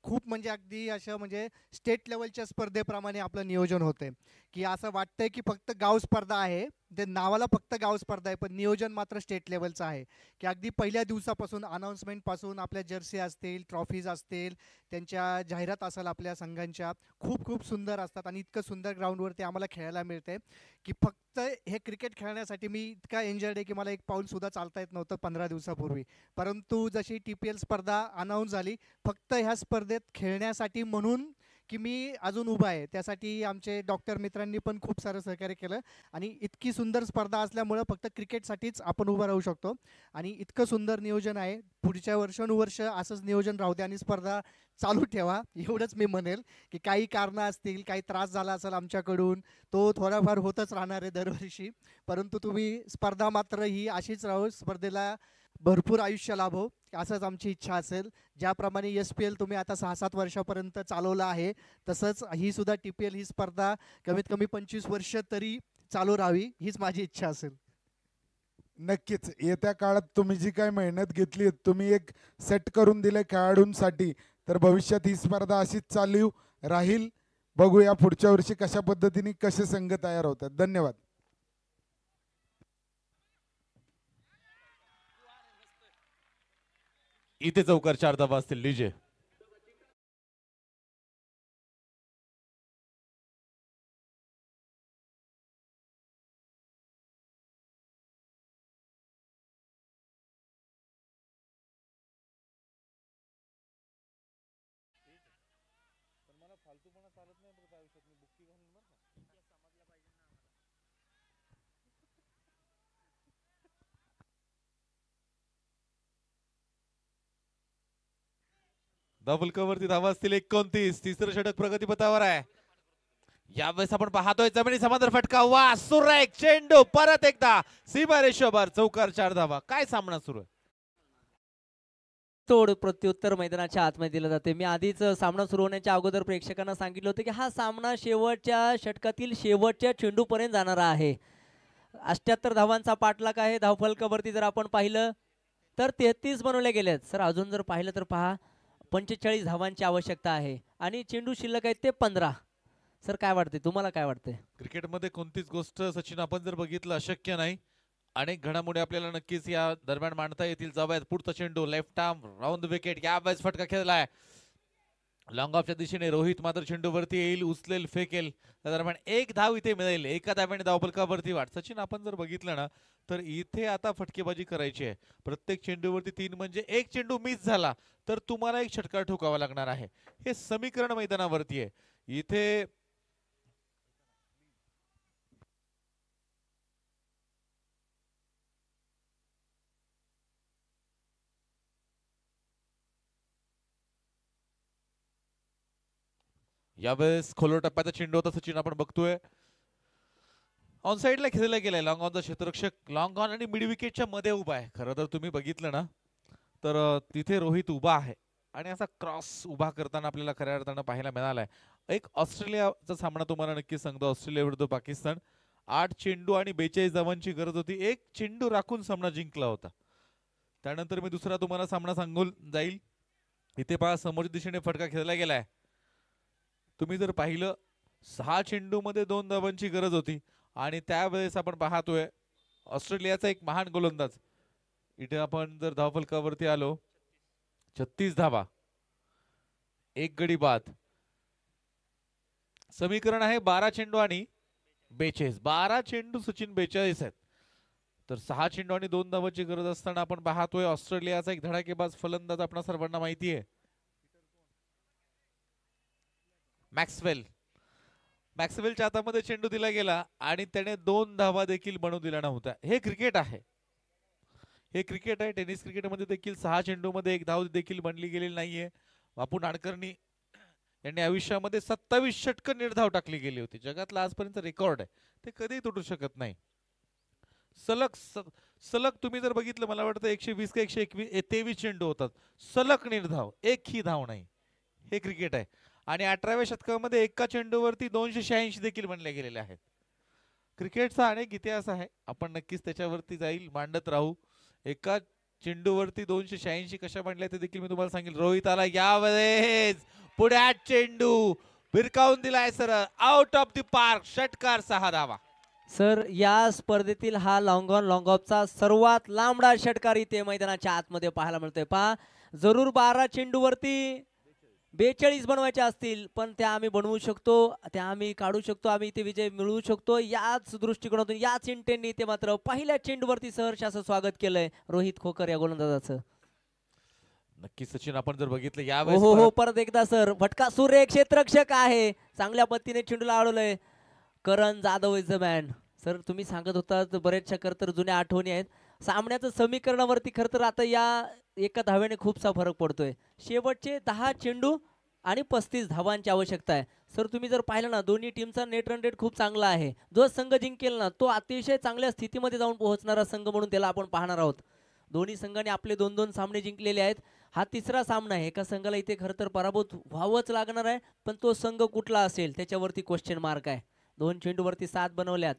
खूप अगदी असं स्टेट लेवलच्या स्पर्धेप्रमाणे आपलं नियोजन होतंय की असं वाटतंय की फक्त गाव स्पर्धा आहे. ते नावाला फक्त गाव स्पर्धा आहे पण नियोजन मात्र स्टेट लेवलचं आहे की अगदी पहिल्या दिवसापासून अनाऊन्समेंटपासून आपल्या जर्सी असतील, ट्रॉफीज असतील, त्यांच्या जाहिरात असेल आपल्या संघांच्या, खूप खूप सुंदर असतात आणि इतकं सुंदर ग्राउंडवरती आम्हाला खेळायला मिळते की फक्त हे क्रिकेट खेळण्यासाठी मी इतका एन्जॉयड आहे की मला एक पाऊलसुद्धा चालता येत नव्हतं 15 दिवसापूर्वी. परंतु जशी TPL स्पर्धा अनाऊन्स झाली, फक्त ह्या स्पर्धेत खेळण्यासाठी म्हणून की मी अजून उभा आहे. त्यासाठी आमचे डॉक्टर मित्रांनी पण खूप सारं सहकार्य केलं आणि इतकी सुंदर स्पर्धा असल्यामुळं फक्त क्रिकेटसाठीच आपण उभं राहू शकतो आणि इतकं सुंदर नियोजन आहे. पुढच्या वर्षानुवर्ष असंच नियोजन राहू द्या आणि स्पर्धा चालू ठेवा, एवढंच मी म्हणेल. की काही कारणं असतील, काही त्रास झाला असेल आमच्याकडून, तो थोडाफार होतच राहणार आहे दरवर्षी, परंतु तुम्ही स्पर्धा मात्र ही अशीच राहू, स्पर्धेला भरपूर आयुष्य लाभो असंच आमची इच्छा असेल. ज्याप्रमाणे SPL तुम्ही आता 6-7 वर्षापर्यंत चालवलं आहे, तसंच ही सुद्धा TPL ही स्पर्धा कमीत कमी 25 वर्ष तरी चालू राहावी हीच माझी इच्छा असेल. नक्कीच येत्या काळात तुम्ही जी काही मेहनत घेतली, तुम्ही एक सेट करून दिले खेळाडूंसाठी, तर भविष्यात ही स्पर्धा अशीच चालू राहील. बघूया पुढच्या वर्षी कशा पद्धतीने कसे संघ तयार होतात. धन्यवाद. इथे चौकार 4 धावा असतील. डीजे डबल कवरती धावा असतील 29. तिसरं षटक प्रगतीपथावर आहे. यावेळेस आपण पाहतोय जमिनी समांतर फटका. वा, सुरेख चेंडू परत एकदा सीमारेषेवर चौकार 4 धावा. काय सामना सुरू आहे? तोड प्रत्युत्तर मैदानाच्या आतमध्ये दिलं जाते. मी आधीच सामना सुरू होण्याच्या अगोदर प्रेक्षकांना सांगितलं होतं की हा सामना शेवटच्या षटकातील शेवटच्या चेंडूपर्यंत जाणारा आहे. 78 धावांचा पाठलाग आहे. धावफलकावरती जर आपण पाहिलं तर 33 बनवले गेलेत. सर अजून जर पाहिलं तर पहा 45 धावांची आवश्यकता आहे आणि चेंडू शिल्लक आहेत ते 15. सर काय वाटते तुम्हाला, काय वाटते? क्रिकेटमध्ये कोणतीच गोष्ट सचिन आपण जर बघितलं अशक्य नाही. अनेक घडामोडी आपल्याला नक्कीच या दरम्यान मांडता येतील. जाऊयात पुढचा चेंडू left arm round the wicket. यावेळेस फटका खेळलाय लॉंग ऑफच्या दिशेने. रोहित मात्र चेंडूवरती येईल, उचलेल, फेकेल. त्या दरम्यान एक धाव इथे मिळेल. एका धाव्याने धावफलकावरती वाढ. सचिन आपण जर बघितलं ना तर इथे आता फटकेबाजी करायची आहे. प्रत्येक चेंडूवरती 3 म्हणजे एक चेंडू मिस झाला तर तुम्हाला एक षटकार ठोकावा लागणार आहे. हे समीकरण मैदानावरती आहे. इथे यावेळेस खोलवर टप्प्याचा चेंडू होता सचिन आपण बघतोय ऑन साइडला खेळला गेलाय. लॉंग ऑनचा क्षेत्ररक्षक लॉंग ऑन आणि मिड विकेटच्या मध्ये उभा आहे. खरं तर तुम्ही बघितलं ना तर तिथे रोहित उभा आहे आणि असा क्रॉस उभा करताना आपल्याला खऱ्या अर्थानं पाहायला मिळालाय. एक ऑस्ट्रेलियाचा सामना तुम्हाला नक्की सांगतो. ऑस्ट्रेलिया विरुद्ध पाकिस्तान 8 चेंडू आणि 42 धावांची गरज होती. 1 चेंडू राखून सामना जिंकला होता. त्यानंतर मी दुसरा तुम्हाला सामना सांगून जाईल. इथे पहा समोरच्या दिशेने फटका खेळला गेलाय. तुम्ही जर पाहिलं 6 चेंडू मध्ये 2 धावांची गरज होती आणि त्यावेळेस आपण पाहतोय ऑस्ट्रेलियाचा एक महान गोलंदाज. इथे आपण जर धावफलकावरती आलो 36 धावा, 1 गडी बाद. समीकरण आहे 12 चेंडू आणि 42. 12 चेंडू सचिन 42 आहेत. तर 6 चेंडू आणि 2 धावांची गरज असताना आपण पाहतोय ऑस्ट्रेलियाचा एक धडाकेबाज फलंदाज आपणा सर्वांना माहिती आहे मॅक्सवेल. मॅक्सवेलच्या हातामध्ये चेंडू दिला गेला आणि त्याने 2 धावा देखील बनवू दिल्या नव्हत्या. हे क्रिकेट आहे. हे क्रिकेट आहे. टेनिस क्रिकेटमध्ये देखील 6 चेंडूमध्ये 1 धाव देखील बनली गेलेली नाहीये. बापू नाडकर्णी यांनी आयुष्यामध्ये 27 षटकं निर्धाव टाकली गेली होती. जगातला आजपर्यंत रेकॉर्ड आहे. ते कधीही तुटू शकत नाही. सलग तुम्ही जर बघितलं मला वाटतं 120 का 123 चेंडू होतात. सलग निर्धाव, एक ही धाव नाही. हे क्रिकेट आहे. आणि 18व्या शतकामध्ये एका चेंडूवरती 286 देखील बनले गेलेले आहेत. क्रिकेटचा अनेक इतिहास आहे. आपण नक्कीच त्याच्यावरती जाईल मांडत राहू. एका चेंडूवरती 286 कशा बनल्या ते देखील मी तुम्हाला सांगेल. रोहित आला यावेळेस पुढ्यात चेंडू भिरकावून दिलाय sir out of the park. षटकार 6 धावा. सर या स्पर्धेतील हा लॉंग ऑन लॉंग ऑफचा सर्वात लांबडा षटकार इथे मैदानाच्या आतमध्ये पाहायला मिळतोय. पहा जरूर 12 चेंडूवरती 42 बनवायचे असतील पण त्या आम्ही बनवू शकतो, त्या आम्ही काढू शकतो, आम्ही इथे विजय मिळवू शकतो. याच दृष्टिकोनातून याच इंटेंटने इथे मात्र पहिल्या चेंडूवरती सहर्ष असं स्वागत केलंय रोहित खोकर या गोलंदाजाचं. नक्की सचिन आपण जर बघितलं हो यावेळेस हो हो परत एकदा सर फटका सुरेख क्षेत्ररक्षक आहे. चांगल्या पद्धतीने चेंडूला अडवलंय. Karan Jadhav is the man. Sir तुम्ही सांगत होतात बरेचशा खर तर जुन्या आठवणी आहेत. सामन्याचं समीकरणावरती खर तर आता या एका धाव्याने खूपसा फरक पडतोय. शेवटचे 10 चेंडू आणि 35 धावांची आवश्यकता आहे. सर तुम्ही जर पाहिलं ना दोन्ही टीमचा नेट रन रेट खूप चांगला आहे. जो संघ जिंकेल ना तो अतिशय चांगल्या स्थितीमध्ये जाऊन पोहोचणारा संघ म्हणून त्याला आपण पाहणार आहोत. दोन्ही संघाने आपले 2-2 सामने जिंकलेले आहेत. हा तिसरा सामना आहे. एका संघाला इथे खरं तर पराभूत व्हावंच लागणार आहे पण तो संघ कुठला असेल त्याच्यावरती क्वेश्चन मार्क आहे. 2 चेंडूवरती 7 बनवल्यात.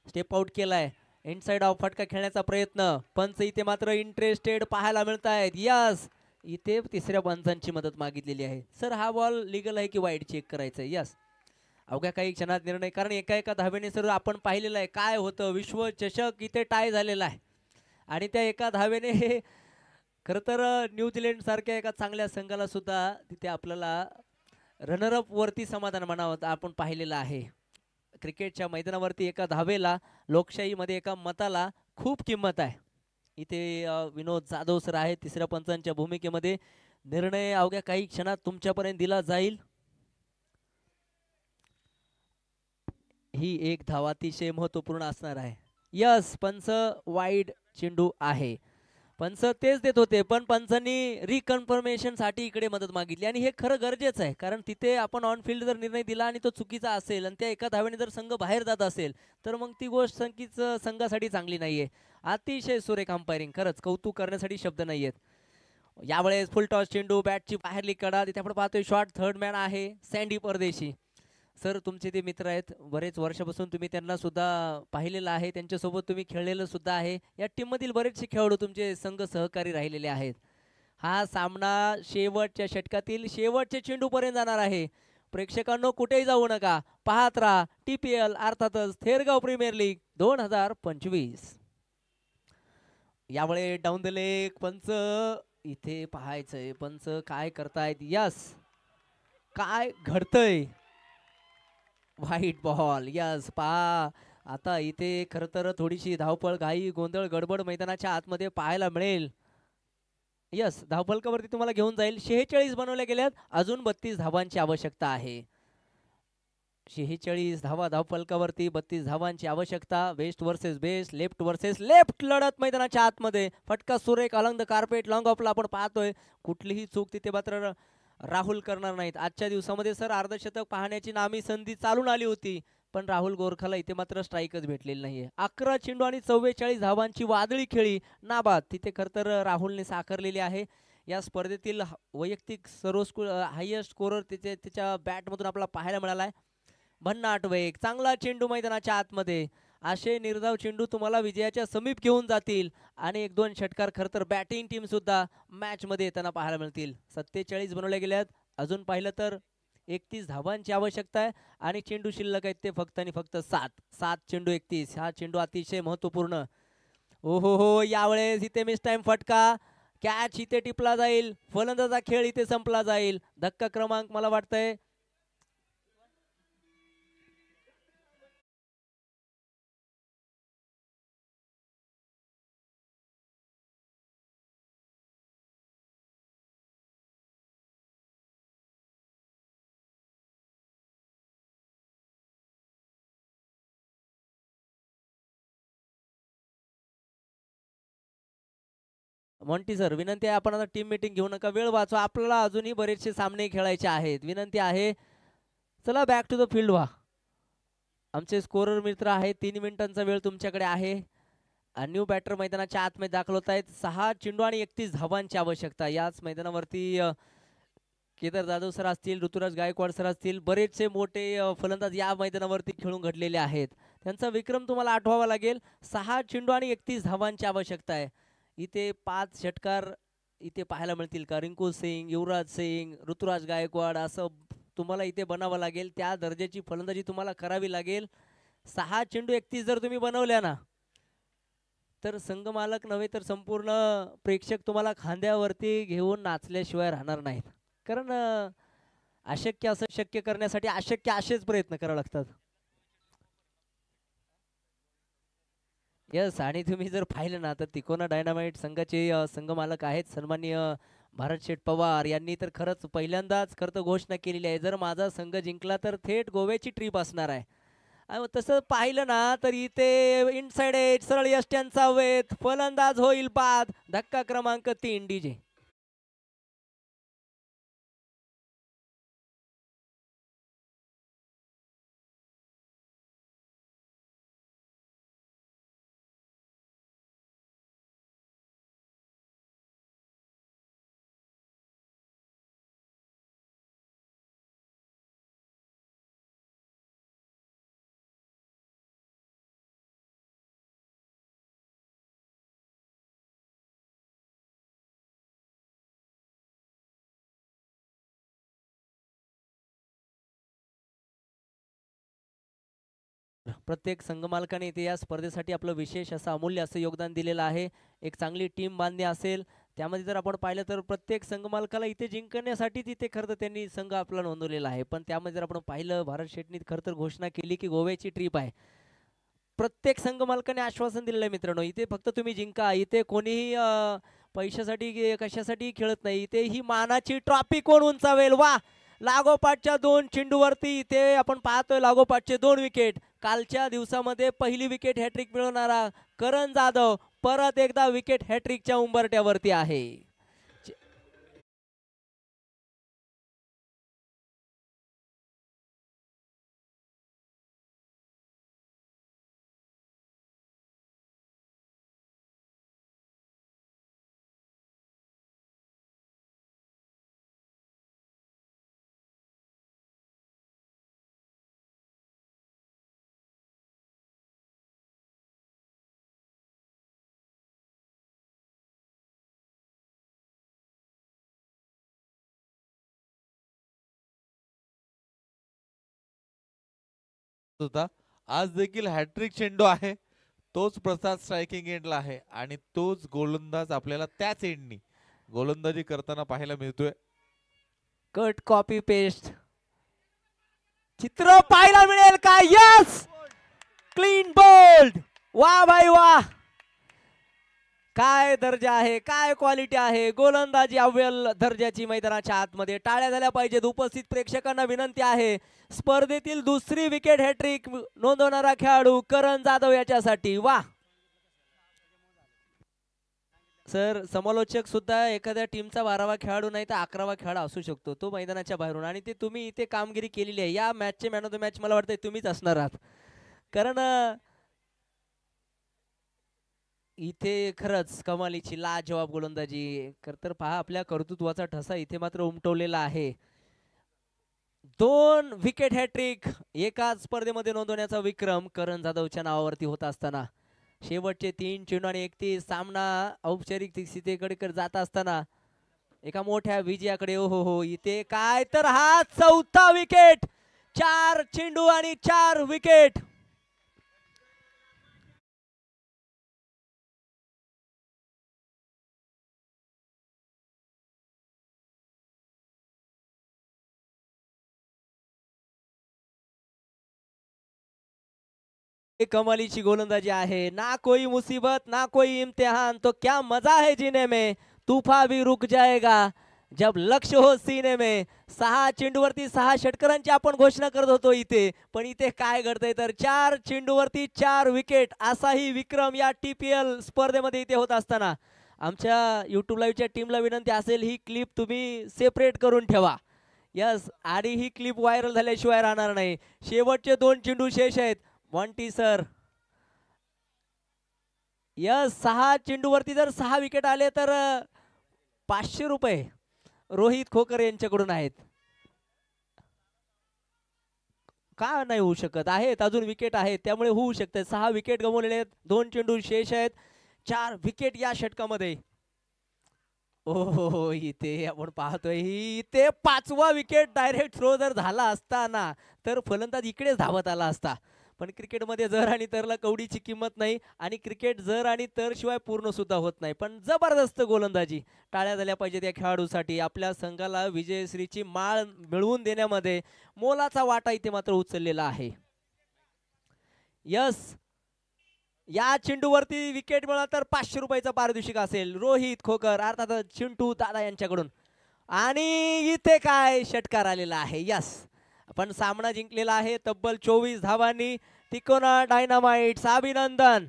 स्टेप आउट केलाय. इनसाइड ऑफ फटका खेळण्याचा प्रयत्न. पंच इथे मात्र इंटरेस्टेड पाहायला मिळत आहेत. यस इथे तिसऱ्या पंचांची मदत मागितलेली आहे. सर हा बॉल लीगल आहे की वाईड चेक करायचं आहे. यस अवघ्या काही क्षणात निर्णय. कारण एका धावेने सर आपण पाहिलेलं आहे काय होतं. विश्वचषक इथे टाय झालेला आहे आणि त्या एका धावेने खरं तर न्यूझीलंड सारख्या एका चांगल्या संघाला सुद्धा तिथे आपल्याला रनरअप वरती समाधान म्हणावं आपण पाहिलेलं आहे. क्रिकेटच्या मैदानावरती एका धावेला लोकशाहीमध्ये एका मताला खूप किंमत आहे. इथे विनोद जाधव सर आहेत तिसऱ्या पंचांच्या भूमिकेमध्ये. निर्णय अवघ्या काही क्षणात तुमच्यापर्यंत दिला जाईल. ही एक धाव अतिशय महत्वपूर्ण असणार आहे. यस पंच वाईड चेंडू आहे. पंच तेच देत होते पण पंचांनी रिकन्फर्मेशन साठी इकडे मदत मागितली आणि हे खरं गरजेचं आहे. कारण तिथे आपण ऑन फील्ड जर निर्णय दिला आणि तो चुकीचा असेल आणि त्या एका धावेने जर संघ बाहेर जात असेल तर मग ती गोष्ट संघासाठी चांगली नाहीये. अतिशय सुरेख अंपायरिंग. खरंच कौतुक करण्यासाठी शब्द नाहीयेत. यावेळेस फुल टॉस चेंडू बॅटची बाहेरली कडा. तिथे आपण पाहतोय शॉर्ट थर्ड मॅन आहे सँडी परदेशी. सर तुमचे ते मित्र आहेत बरेच वर्षापासून तुम्ही त्यांना सुद्धा पाहिलेलं आहे. त्यांच्यासोबत तुम्ही खेळलेलं सुद्धा आहे. या टीममधील बरेचसे खेळाडू तुमचे संघ सहकारी राहिलेले आहेत. हा सामना शेवटच्या षटकातील शेवटच्या चेंडूपर्यंत जाणार आहे. प्रेक्षकांनो कुठेही जाऊ नका. पाहत राहा TPL अर्थातच थेरगाव प्रीमियर लीग 2025. यावेळी डाऊन द लेग पंच इथे पाहायचंय पंच काय करतायत. यस काय घडतंय. White ball. यस पहा आता इथे खरं तर थोडीशी धावपळ घाई गोंधळ गडबड मैदानाच्या आतमध्ये पाहायला मिळेल. यस धावफलकावरती तुम्हाला घेऊन जाईल. 46 बनवल्या गेल्यात. अजून 32 धावांची आवश्यकता आहे. 46 धावा धावफलकावरती 32 धावांची आवश्यकता. West versus best left versus left लढत मैदानाच्या आतमध्ये. फटका सुरेख अलॉंग द कार्पेट लॉंग ऑफला आपण पाहतोय. कुठलीही चूक तिथे मात्र राहुल करणार नाहीत. आजच्या दिवसामध्ये सर अर्धशतक पाहण्याची नामी संधी चालून आली होती, पण राहुल गोरखाला इथे मात्र स्ट्राईकच भेटलेली नाहीये. 11 चेंडू आणि 44 धावांची वादळी खेळी नाबाद तिथे खरं तर राहुलने साकारलेली आहे. या स्पर्धेतील वैयक्तिक हायएस्ट स्कोरर त्याच्या बॅटमधून आपल्याला पाहायला मिळाला आहे. भन्नाट वेग, चांगला चेंडू मैदानाच्या आतमध्ये. असे निर्धाव चेंडू तुम्हाला विजयाच्या समीप घेऊन जातील आणि 1-2 षटकार खरं तर बॅटिंग टीम सुद्धा मॅच मध्ये येताना पाहायला मिळतील. 47 बनवले गेल्यात. अजून पाहिलं तर 31 धावांची आवश्यकता आहे आणि चेंडू शिल्लक आहेत ते फक्त आणि फक्त 7 चेंडू 31. हा चेंडू अतिशय महत्वपूर्ण. ओहो हो, यावेळेस इथे मिस टाइम फटका. कॅच इथे टिपला जाईल. फलंदाजा खेळ इथे संपला जाईल. धक्का क्रमांक मला वाटतंय मॉन्टी सर, विनंती आहे आपण आता टीम मीटिंग घेऊ नका, वेळ वाचवा. आपल्याला अजूनही बरेचसे सामने खेळायचे आहेत. विनंती आहे, चला बॅक टू द फील्ड व्हा. आमचे स्कोरर मित्र आहेत. 3 मिनिटांचा वेळ तुमच्याकडे आहे. न्यू बॅटर मैदानाच्या आतमध्ये दाखल होत आहेत. 6 चेंडू आणि 31 धावांची आवश्यकता. याच मैदानावरती केदार जाधव सर असतील, ऋतुराज गायकवाड सर असतील, बरेचसे मोठे फलंदाज या मैदानावरती खेळून घडलेले आहेत. त्यांचा विक्रम तुम्हाला आठवावा लागेल. 6 चेंडू आणि 31 धावांची आवश्यकता आहे. इथे 5 षटकार इथे पाहायला मिळतील का? रिंकू सिंग, युवराज सिंग, ऋतुराज गायकवाड असं तुम्हाला इथे बनावं लागेल. त्या दर्जाची फलंदाजी तुम्हाला करावी लागेल. 6 चेंडू 31 जर तुम्ही बनवल्या ना, तर संघ मालक नव्हे तर संपूर्ण प्रेक्षक तुम्हाला खांद्यावरती घेऊन नाचल्याशिवाय राहणार नाहीत. कारण अशक्य असं शक्य करण्यासाठी अशक्य असेच प्रयत्न करावे लागतात. यस, आणि तुम्ही जर पाहिलं ना तर तिकोना डायनामाइट संघाचे संघ मालक आहेत सन्माननीय भारत शेठ पवार यांनी तर खरंच पहिल्यांदाच घोषणा केलेली आहे, जर माझा संघ जिंकला तर थेट गोव्याची ट्रिप असणार आहे. आणि तसं पाहिलं ना तर इथे इनसाइड एज सरळ यष्ट्यांचा वेध, फलंदाज होईल बाद. धक्का क्रमांक 3 डीजे. प्रत्येक संघ मालकाने इथे या स्पर्धेसाठी आपलं विशेष असं अमूल्य असं योगदान दिलेलं आहे. एक चांगली टीम बांधणी असेल त्यामध्ये जर आपण पाहिलं तर प्रत्येक संघ मालकाला इथे जिंकण्यासाठी तिथे खरं तर त्यांनी संघ आपला नोंदवलेला आहे. पण त्यामध्ये जर आपण पाहिलं भारत शेठनी खरं तर घोषणा केली की गोव्याची ट्रिप आहे. प्रत्येक संघ मालकाने आश्वासन दिलेलं आहे मित्रांनो, इथे फक्त तुम्ही जिंका. इथे कोणीही पैशासाठी कशासाठी खेळत नाही. इथे ही मानाची ट्रॉफी कोण उंचावेल. वा, लागोपाठच्या 2 चेंडूवरती इथे आपण पाहतोय लागोपाठचे 2 विकेट. कालच्या दिवसामध्ये पहिली विकेट हॅट्रिक मिळवणारा करण जाधव परत एकदा विकेट हॅट्रिकच्या उंबरट्यावरती आहे. होता आज देखील हॅट्रिक चेंडू आहे. तोच प्रसाद स्ट्रायकिंग एंडला आहे आणि तोच गोलंदाज आपल्याला त्याच एंडनी गोलंदाजी करताना पाहायला मिळतोय. कट कॉपी पेस्ट चित्र पाहायला मिळेल का? Yes, clean bowled. वा भाई वा, काय दर्जा आहे, काय क्वालिटी आहे. गोलंदाजी अव्वल दर्जाची मैदानाच्या आतमध्ये. टाळ्या झाल्या पाहिजेत. उपस्थित प्रेक्षकांना विनंती आहे, स्पर्धेतील दुसरी विकेट हॅट्रिक नोंदवणारा खेळाडू करण जाधव याच्यासाठी. वा, सर समालोचक सुद्धा एखाद्या टीमचा 12वा खेळाडू नाही तर 11वा खेळाडू असू शकतो तो मैदानाच्या बाहेरून, आणि ते तुम्ही इथे कामगिरी केलेली आहे. या मॅचचे मॅन ऑफ द मॅच मला वाटतं तुम्हीच असणार आहात, कारण इथे खरंच कमालीची लाजवाब गोलंदाजी तर पहा आपल्या कर्तृत्वाचा ठसा इथे मात्र उमटवलेला आहे. 2 विकेट हॅट्रिक एकाच स्पर्धेमध्ये नोंदवण्याचा विक्रम करण जाधवच्या नावावरती होत असताना शेवटचे 3 चेंडू आणि 31 सामना औपचारिक स्थितीकडे जात असताना एका मोठ्या विजयाकडे. हो इथे काय तर हा 4था विकेट, 4 चेंडू आणि 4 विकेट. कमालीची गोलंदाजी आहे. ना कोई मुसीबत ना कोई इम्तिहान, तो क्या मजा है जीने में, तूफा भी रुक जाएगा जब लक्ष्य हो सीने में. 6 चेंडूवरती 6 षटकारांची आपण घोषणा करत होतो इथे, पण इथे काय घडतंय तर 4 चेंडूवरती 4 विकेट असाही विक्रम या TPL स्पर्धेमध्ये इथे होत असताना आमच्या YouTube लाईव्हच्या टीमला विनंती असेल ही क्लिप तुम्ही सेपरेट करून ठेवा. यस, आणि ही क्लिप व्हायरल झाल्याशिवाय राहणार नाही. शेवटचे 2 चेंडू शेष आहेत. वॉन्टी सर, यस 6 चेंडूवरती जर 6 विकेट आले तर 500 रुपये रोहित खोकर यांच्याकडून आहेत. का नाही होऊ शकत, आहेत अजून विकेट आहेत त्यामुळे होऊ शकते. 6 विकेट गमावलेले आहेत, 2 चेंडू शेष आहेत, 4 विकेट या षटकामध्ये. हो इथे आपण पाहतोय इथे 5वा विकेट डायरेक्ट थ्रो जर झाला असता ना तर फलंदाज इकडेच धावत आला असता. पण क्रिकेटमध्ये जर आणि तरला कवडीची किंमत नाही, आणि क्रिकेट जर आणि तर शिवाय पूर्ण सुद्धा होत नाही. पण जबरदस्त गोलंदाजी, टाळ्या झाल्या पाहिजेत या खेळाडूसाठी. आपल्या संघाला विजयश्रीची माळ मिळवून देण्यामध्ये मोलाचा वाटा इथे मात्र उचललेला आहे. यस, या चेंडूवरती विकेट मिळाला तर 500 रुपयाचा पारितोषिक असेल रोहित खोकर अर्थात चिंटू दादा यांच्याकडून. आणि इथे काय षटकार आलेला आहे. यस, आपण सामना जिंकलेला आहे तब्बल 24 धावांनी. तिकोना डायनामाइट्स अभिनंदन.